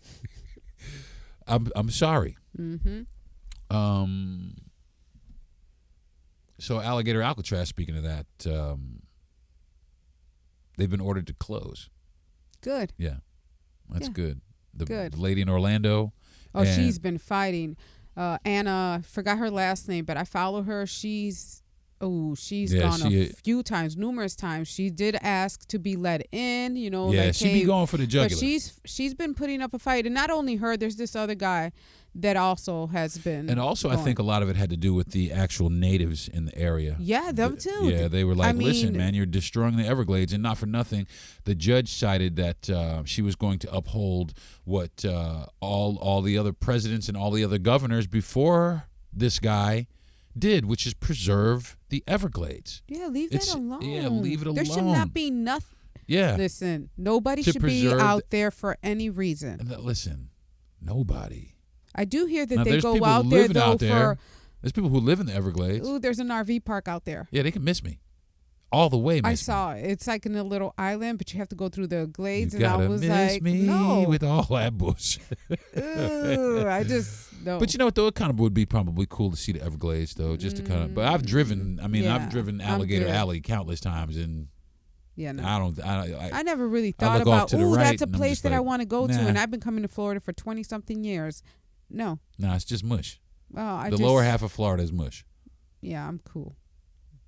I'm sorry. Mm-hmm. So Alligator Alcatraz, speaking of that, they've been ordered to close. Good. Yeah, that's Yeah. good. The Good. lady in Orlando. Oh, and- she's been fighting. Anna, forgot her last name, but I follow her. She's Yeah, gone she- a few times, numerous times. She did ask to be let in, Yeah, like, she hey, be going for the jugular. but she's been putting up a fight, and not only her. There's this other guy that also has been. And also, I going. think a lot of it had to do with the actual natives in the area. Yeah, them too. Yeah, they were like, I listen, mean- man, you're destroying the Everglades. And not for nothing, the judge cited that she was going to uphold what all the other presidents and all the other governors before this guy did, which is preserve the Everglades. Yeah, leave It's- that alone. yeah, leave it There should alone. not be nothing. Yeah. Listen, nobody To should be preserve out there for any reason. Listen, nobody. I do hear that Now, they there's go people out there living though out there. for. There's people who live in the Everglades. Ooh, there's an RV park out there. Yeah, they can miss me. All the way miss I me. saw it. It's like in a little island, but you have to go through the glades, You and I gotta was miss like, me no. with all that bullshit. Ooh, I just no. But you know what, though? It kind of would be probably cool to see the Everglades, though, just to kind of. But I've driven. I mean, Yeah, I've driven I'm Alligator good. Alley countless times, and yeah, no. I don't. I never really I thought look off about. to the Ooh, right, that's a and I'm place just that I like, want to go to, nah. and I've been coming to Florida for 20-something years. No, Nah, it's just mush. I The just, lower half of Florida is mush. Yeah, I'm cool.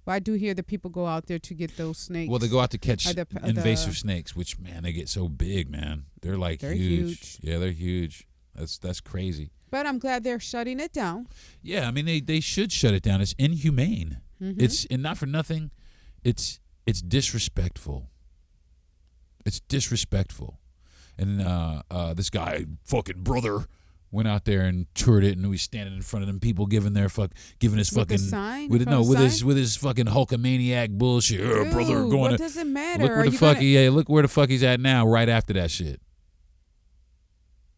But I do hear that people go out there to get those snakes. Well, they go out to catch the invasive snakes, which, man, they get so big, man. They're like They're huge. huge. Yeah, they're huge. That's crazy. But I'm glad they're shutting it down. Yeah, I mean, they should shut it down. It's inhumane. Mm-hmm. It's, and not for nothing, it's disrespectful. It's disrespectful. And this guy, fucking brother, went out there and toured it, and he was standing in front of them people giving his With fucking the sign? with In front of the sign? with his fucking Hulkamaniac bullshit. Brother, Dude, going what to does it matter? look where Are the you fuck gonna- look where the fuck he's at now. Right after that shit.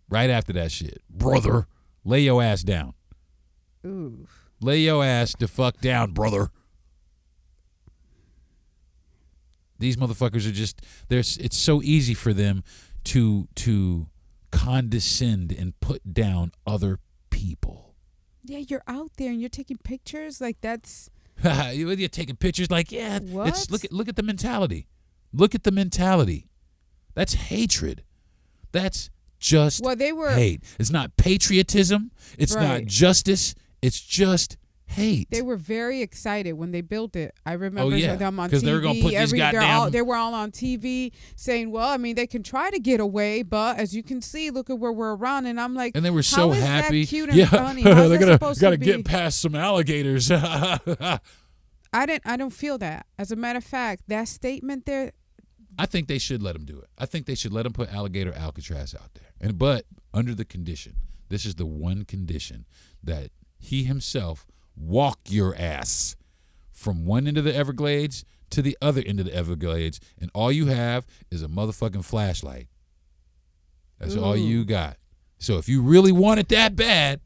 Right after that shit, brother, lay your ass down. Ooh. Lay your ass the fuck down, brother. These motherfuckers are just it's so easy for them to condescend and put down other people. Yeah, you're out there and you're taking pictures. Like that's You're taking pictures like, yeah, What? it's look at the mentality. Look at the mentality. That's hatred. That's just well, they were. hate. It's not patriotism. It's not Right. justice. It's just hate. They were very excited when they built it. I remember yeah, them on 'cause TV. they were gonna put these goddamn- they were all on TV saying, "Well, I mean, they can try to get away, but as you can see, look at where we're around." And I'm like, and they were how so is happy. That cute and yeah, funny? How is they're that supposed gotta to be? get past some alligators. I don't feel that. As a matter of fact, that statement there. I think they should let him do it. I think they should let him put Alligator Alcatraz out there. But under the condition, this is the one condition, that he himself walk your ass from one end of the Everglades to the other end of the Everglades, and all you have is a motherfucking flashlight. That's all you got. So if you really want it that bad,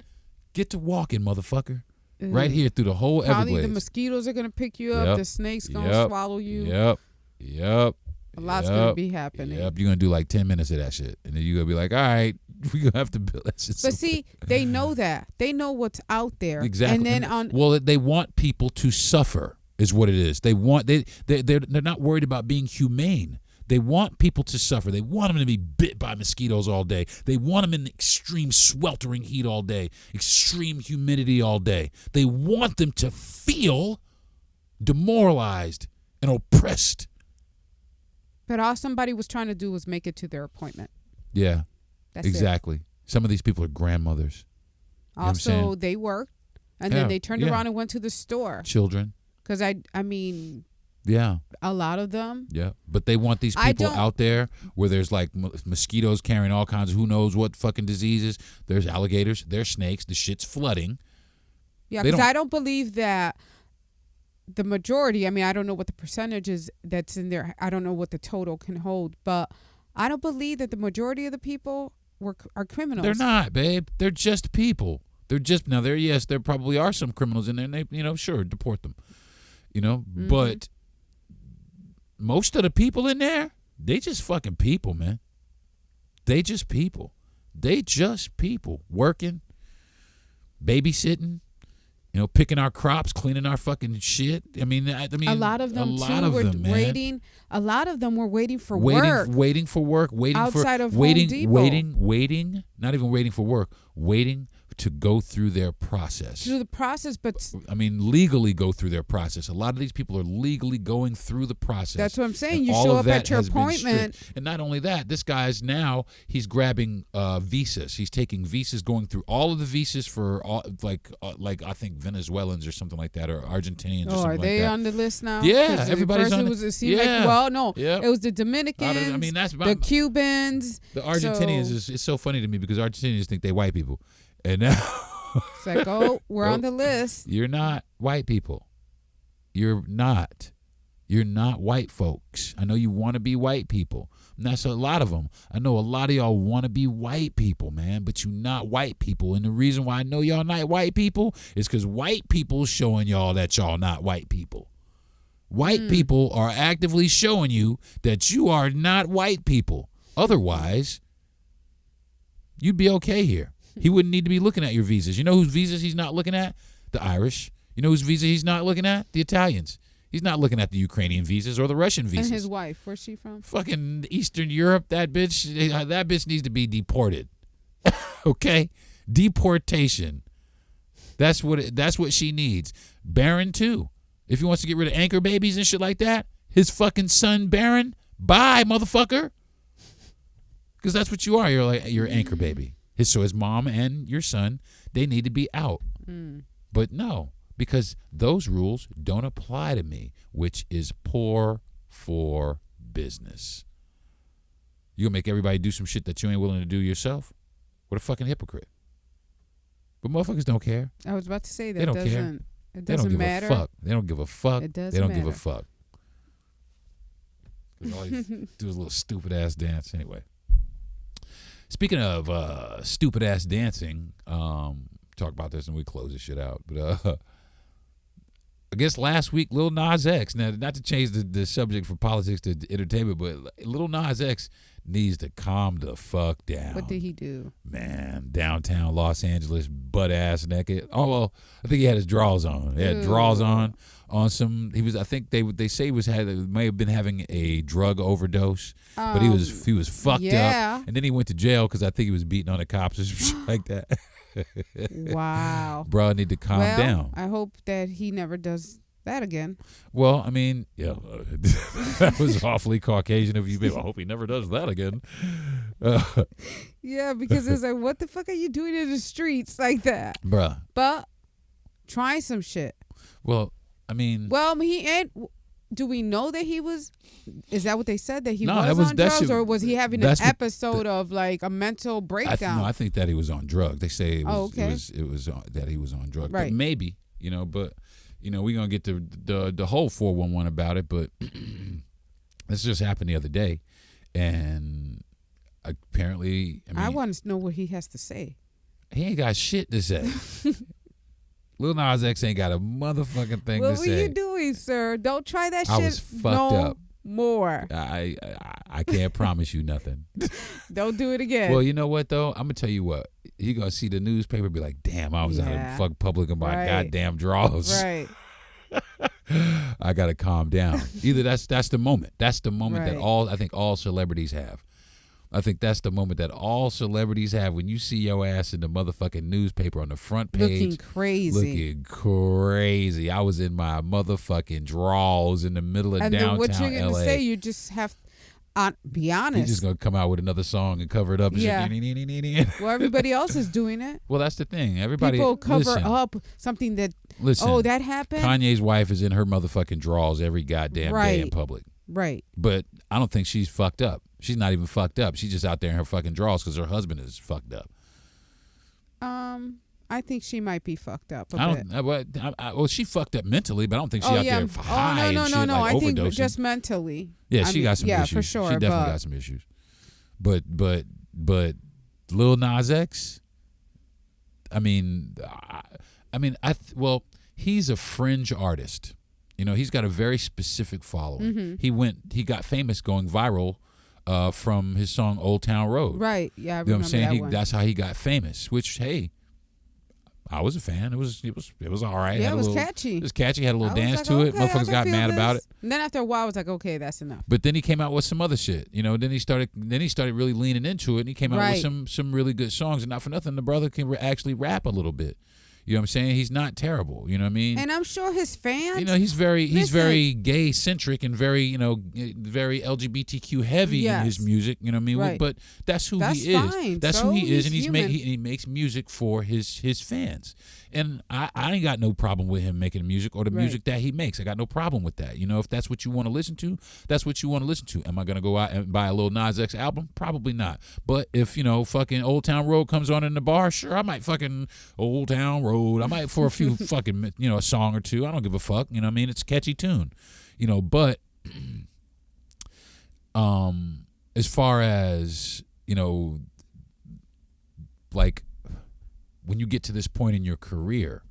get to walking, motherfucker. Right here through the whole Probably Everglades. the mosquitoes are going to pick you up. Yep. The snake's going to swallow you. Yep. A lot's going to be happening. Yep, you're going to do like 10 minutes of that shit. And then you're going to be like, all right, we're going to have to build that shit. But see, they know that. They know what's out there. Exactly. And then well, they want people to suffer is what it is. They're not worried about being humane. They want people to suffer. They want them to be bit by mosquitoes all day. They want them in extreme sweltering heat all day, extreme humidity all day. They want them to feel demoralized and oppressed. But all somebody was trying to do was make it to their appointment. Yeah, That's exactly. Some of these people are grandmothers. You know Also, they worked, and then they turned around and went to the store. Children. Because I mean, yeah, a lot of them. Yeah, but they want these people out there where there's like mosquitoes carrying all kinds of who knows what fucking diseases. There's alligators, there's snakes. The shit's flooding. Yeah, because I don't believe that the majority, I mean, I don't know what the percentage is that's in there. I don't know what the total can hold, but I don't believe that the majority of the people are criminals. They're not, babe. They're just people. They're just, now there probably are some criminals in there, and they, sure, deport them. But most of the people in there, they just fucking people, man. They just people. They just people working, babysitting, picking our crops, cleaning our fucking shit. I mean, a lot of them were waiting. A lot of them were waiting for work. Waiting for work. Outside of Home Depot. Waiting. Not even waiting for work. Waiting to go through their process. Through the process, but I mean, legally go through their process. A lot of these people are legally going through the process. That's what I'm saying. You show up at your appointment. And not only that, this guy's he's grabbing visas. He's taking visas, going through all of the visas for all, like I think Venezuelans or something like that, or Argentinians or something like that. Are they on the list now? Yeah, everybody's on it was the Dominicans, the Cubans. The Argentinians is so funny to me because Argentinians think they white people. And now it's like, we're on the list. You're not white people. You're not. You're not white folks. I know you want to be white people. And that's a lot of them. I know a lot of y'all want to be white people, man, but you're not white people. And the reason why I know y'all not white people is because white people showing y'all that y'all not white people. White people are actively showing you that you are not white people. Otherwise, you'd be okay here. He wouldn't need to be looking at your visas. You know whose visas he's not looking at? The Irish. You know whose visa he's not looking at? The Italians. He's not looking at the Ukrainian visas or the Russian visas. And his wife, where's she from? Fucking Eastern Europe. That bitch needs to be deported. Okay? Deportation. That's what she needs. Barron too. If he wants to get rid of anchor babies and shit like that, his fucking son Barron, bye, motherfucker. Because that's what you are. You're an anchor baby. So his mom and your son, they need to be out. But no, because those rules don't apply to me, which is poor for business. You're going to make everybody do some shit that you ain't willing to do yourself? What a fucking hypocrite. But motherfuckers don't care. I was about to say that. They don't care. It doesn't they don't give matter. a fuck. They don't give a fuck. It doesn't They don't matter. give a fuck. They always do his little stupid ass dance anyway. Speaking of stupid ass dancing, talk about this and we close this shit out. But I guess last week, Lil Nas X, now not to change the subject from politics to entertainment, but Lil Nas X needs to calm the fuck down. What did he do? Man, downtown Los Angeles, butt ass naked. Oh well, I think he had his drawers on. He had drawers on some. He was. I think they say may have been having a drug overdose, but he was fucked up, and then he went to jail because I think he was beating on the cops or something like that. Wow, bro, I need to calm down. I hope that he never does that again. Well, I mean, that was awfully Caucasian of you, babe. I hope he never does that again. Yeah, because it's like, what the fuck are you doing in the streets like that, bruh? But try some shit. Well, I mean, he ain't. Do we know that he was? Is that what they said, that he was on drugs, or was he having an episode of like a mental breakdown? I think that he was on drugs. They say it was, okay. it was that he was on drugs. Right. But maybe, but we're going to get to the whole 411 about it, but this just happened the other day. And apparently, I want to know what he has to say. He ain't got shit to say. Lil Nas X ain't got a motherfucking thing to say. What were you doing, sir? Don't try that shit. I was fucked up. More. I can't promise you nothing. Don't do it again. Well, you know what though? I'm gonna tell you what. You gonna see the newspaper be like, "Damn, I was out in fuck public in my goddamn drawers." Right. I gotta calm down. Either that's the moment. That's the moment that Right. I think all celebrities have. I think that's the moment that all celebrities have when you see your ass in the motherfucking newspaper on the front page. Looking crazy. Looking crazy. I was in my motherfucking drawers in the middle of and downtown then what you're going to LA. say, you just have be honest. He's just going to come out with another song and cover it up. Yeah. Well, Well, everybody else is doing it. that's the thing. Everybody People cover listen, up something that, Listen, that happened? Kanye's wife is in her motherfucking drawers every goddamn day in public. Right. But I don't think she's fucked up. She's not even fucked up. She's just out there in her fucking drawers because her husband is fucked up. I think she might be fucked up a I bit. don't. Well, she fucked up mentally, but I don't think she out there high no, and no, shit, no. like I think overdosing. just mentally. Yeah, I she mean, got some yeah, issues. for sure. She definitely got some issues. But Lil Nas X, he's a fringe artist. He's got a very specific following. Mm-hmm. He got famous going viral from his song Old Town Road. Right. Yeah, I You know what I'm remember saying? that one. That's how he got famous, which, hey, I was a fan. It was all right. Yeah, Had it was a little, catchy. It was catchy. Had a little I was dance like, to it. okay, I Motherfuckers can got feel mad about it. this. And then after a while, I was like, okay, that's enough. But then he came out with some other shit. Then he started really leaning into it, and he came out with some really good songs. And not for nothing, the brother can actually rap a little bit. You know what I'm saying? He's not terrible. You know what I mean? And I'm sure his fans. He's very gay centric and very very LGBTQ heavy in his music. You know what I mean? Right. But that's who That's he is. fine. That's So who he is, and he's he makes music for his fans. And I ain't got no problem with him making music or the music that he makes. I got no problem with that. If that's what you want to listen to, that's what you want to listen to. Am I gonna go out and buy a Lil Nas X album? Probably not. But if fucking Old Town Road comes on in the bar, sure, I might fucking Old Town Road. I might for a few fucking a song or two. I don't give a fuck. You know what I mean? It's a catchy tune. But as far as like when you get to this point in your career,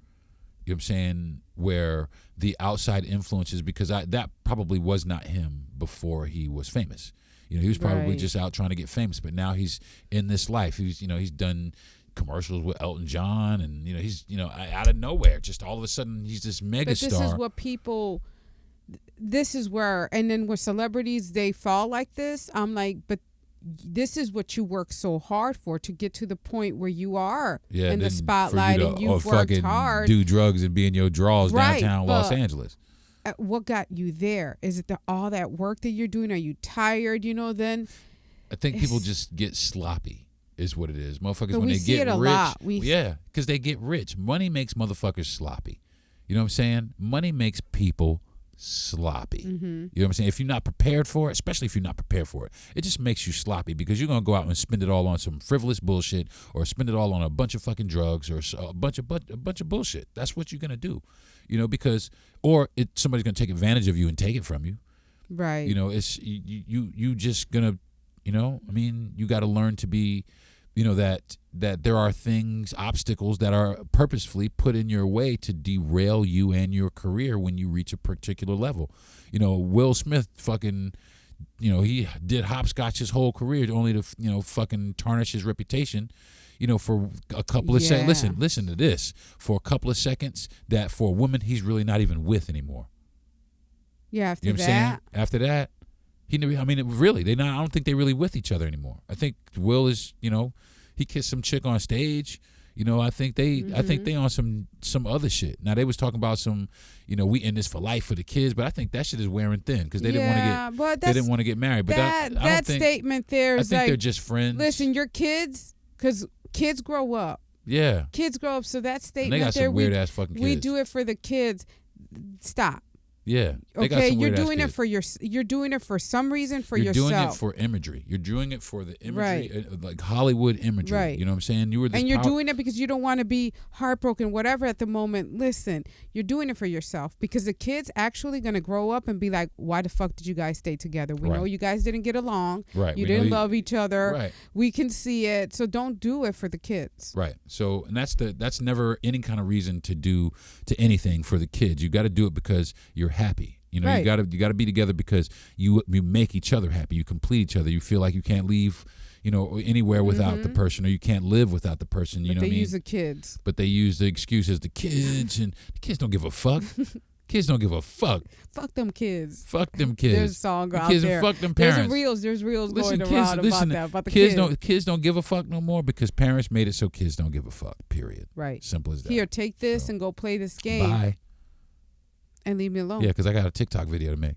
you know what I'm saying, where the outside influences, because that probably was not him before he was famous. He was probably just out trying to get famous, but now he's in this life. He's done commercials with Elton John, and he's out of nowhere, just all of a sudden he's this megastar. But this is what people. This is where, and then with celebrities, they fall like this. I'm like, but this is what you work so hard for, to get to the point where you are in the spotlight, and you've worked hard. Do drugs and be in your drawers downtown Los but Angeles. What got you there? Is it all that work that you're doing? Are you tired? Then I think people just get sloppy, is what it is. Motherfuckers, but when we they see get it a rich, lot. because they get rich. Money makes motherfuckers sloppy. You know what I'm saying? Money makes people sloppy. Mm-hmm. You know what I'm saying? If you're not prepared for it, especially if you're not prepared for it, it just makes you sloppy, because you're gonna go out and spend it all on some frivolous bullshit, or spend it all on a bunch of fucking drugs, or a bunch of bullshit. That's what you're gonna do, because somebody's gonna take advantage of you and take it from you. Right. It's you just gonna, you got to learn to be, that there are obstacles that are purposefully put in your way to derail you and your career when you reach a particular level. Will Smith fucking, he did hopscotch his whole career only to, fucking tarnish his reputation, for a couple of seconds. Listen to this. For a couple of seconds, that for a woman he's really not even with anymore. Yeah, after You know what I'm that. saying? After that, really, I don't think they're really with each other anymore. I think Will is, he kissed some chick on stage. I think they on some other shit. Now they was talking about some, we in this for life for the kids, but I think that shit is wearing thin, because they didn't want to get married. But that statement there is I think like, they're just friends. listen, your kids, because kids grow up. Yeah. Kids grow up, so that And statement they got there, some weird ass fucking kids. we do it for the kids. Stop. Yeah. They got Okay, some you're weird-ass doing it kids. you're doing it for some reason for You're yourself. doing it for imagery. You're doing it for the imagery, Right. like Hollywood imagery. Right. You know what I'm saying? You were this And you're doing it because you don't want to be heartbroken, whatever at the moment. Listen, you're doing it for yourself because the kid's actually going to grow up and be like, why the fuck did you guys stay together? We Right. know you guys didn't get along. Right. You We know didn't love each other. Right. We can see it. So don't do it for the kids. Right. So, and that's never any kind of reason to do to anything for the kids. You got to do it because you're happy. You know, Right. you got to be together because you make each other happy. You complete each other. You feel like you can't leave, you know, anywhere without the person, or you can't live without the person. You But know they what I mean? use the kids. But they use the excuse as the kids, and the kids don't give a fuck. Kids don't give a fuck. Fuck them kids. Fuck them kids. There's a song The out kids there. and fuck them parents. There's reels Listen, going kids, around listen, about that, about the kids don't give a fuck no more because parents made it so kids don't give a fuck. Period. Right. Simple as that. Here, take this So, and go play this game Bye. and leave me alone. Yeah, because I got a TikTok video to make.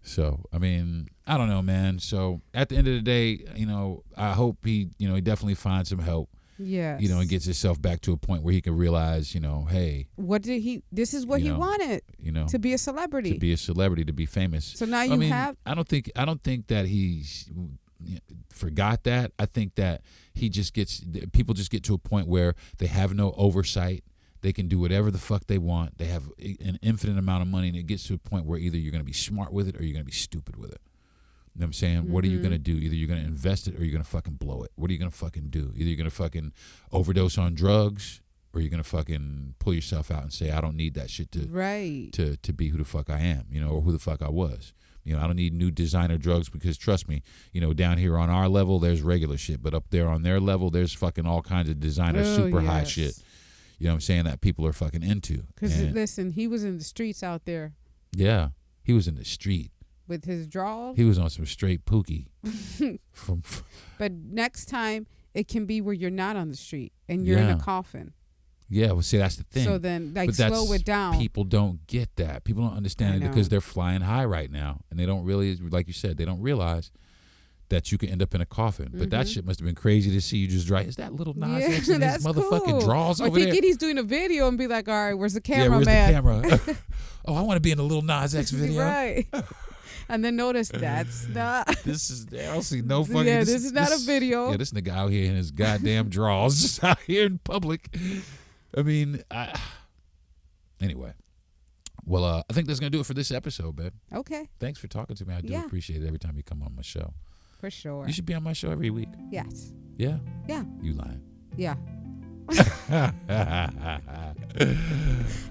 So, I mean, I don't know, man. So, at the end of the day, you know, I hope he definitely finds some help, Yes. you know, and gets himself back to a point where he can realize, you know, hey, This is what You he know, wanted, you know, to be a celebrity. to be a celebrity, to be famous. So now I you mean, have. I don't think that he forgot that. I think that people just get to a point where they have no oversight. They can do whatever the fuck they want. They have an infinite amount of money, and it gets to a point where either you're going to be smart with it or you're going to be stupid with it. You know what I'm saying? What are you going to do? Either you're going to invest it or you're going to fucking blow it. What are you going to fucking do? Either you're going to fucking overdose on drugs or you're going to fucking pull yourself out and say, I don't need that shit to be who the fuck I am, you know, or who the fuck I was. You know, I don't need new designer drugs because, trust me, you know, down here on our level, there's regular shit. But up there on their level, there's fucking all kinds of designer, super high shit. You know what I'm saying? That people are fucking into. Because, listen, he was in the streets out there. Yeah. He was in the street. With his draws. He was on some straight pookie. But next time, it can be where you're not on the street and you're in a coffin. Yeah, well, see, that's the thing. So then, like, but slow it down. People don't get that. People don't understand it because they're flying high right now. And they don't really, like you said, they don't realize that you can end up in a coffin. But that shit must have been crazy to see you just drive. Is that little Nas X in his motherfucking cool. draws or over there? thinking he's doing a video and be like, all right, where's the camera, where's man? the camera? Oh, I want to be in a little Nas X video. Right. And then notice that's not. I don't see no fucking. Yeah, this is not a video. Yeah, this nigga out here in his goddamn draws, just out here in public. I mean, anyway. Well, I think that's going to do it for this episode, babe. Okay. Thanks for talking to me. I do appreciate it every time you come on my show. For sure. You should be on my show every week. Yes. Yeah? Yeah. You lying. Yeah.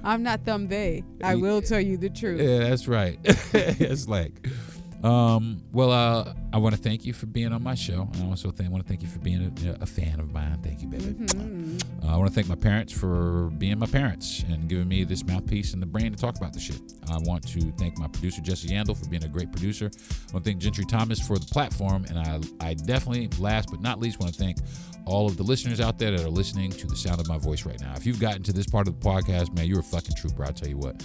I'm not them they. I will tell you the truth. Yeah, that's right. It's like, well, I want to thank you for being on my show. And I also want to thank you for being a fan of mine. Thank you, baby. I want to thank my parents for being my parents and giving me this mouthpiece and the brain to talk about the shit. I want to thank my producer, Jesse Yandel, for being a great producer. I want to thank Gentry Thomas for the platform. And I definitely, last but not least, want to thank all of the listeners out there that are listening to the sound of my voice right now. If you've gotten to this part of the podcast, man, you're a fucking trooper, I'll tell you what.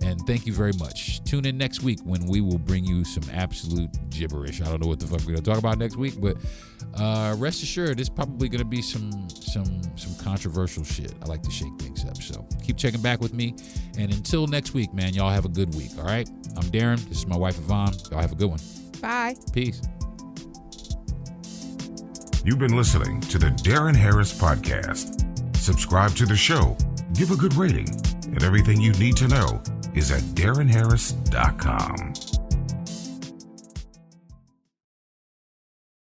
And thank you very much. Tune in next week when we will bring you some absolute gibberish. I don't know what the fuck we're going to talk about next week, but rest assured, it's probably going to be some controversial shit. I like to shake things up. So keep checking back with me. And until next week, man, y'all have a good week. All right? I'm Deron. This is my wife, Ivonne. Y'all have a good one. Bye. Peace. You've been listening to the Deron Harris Podcast. Subscribe to the show, give a good rating, and everything you need to know is at DeronHarris.com.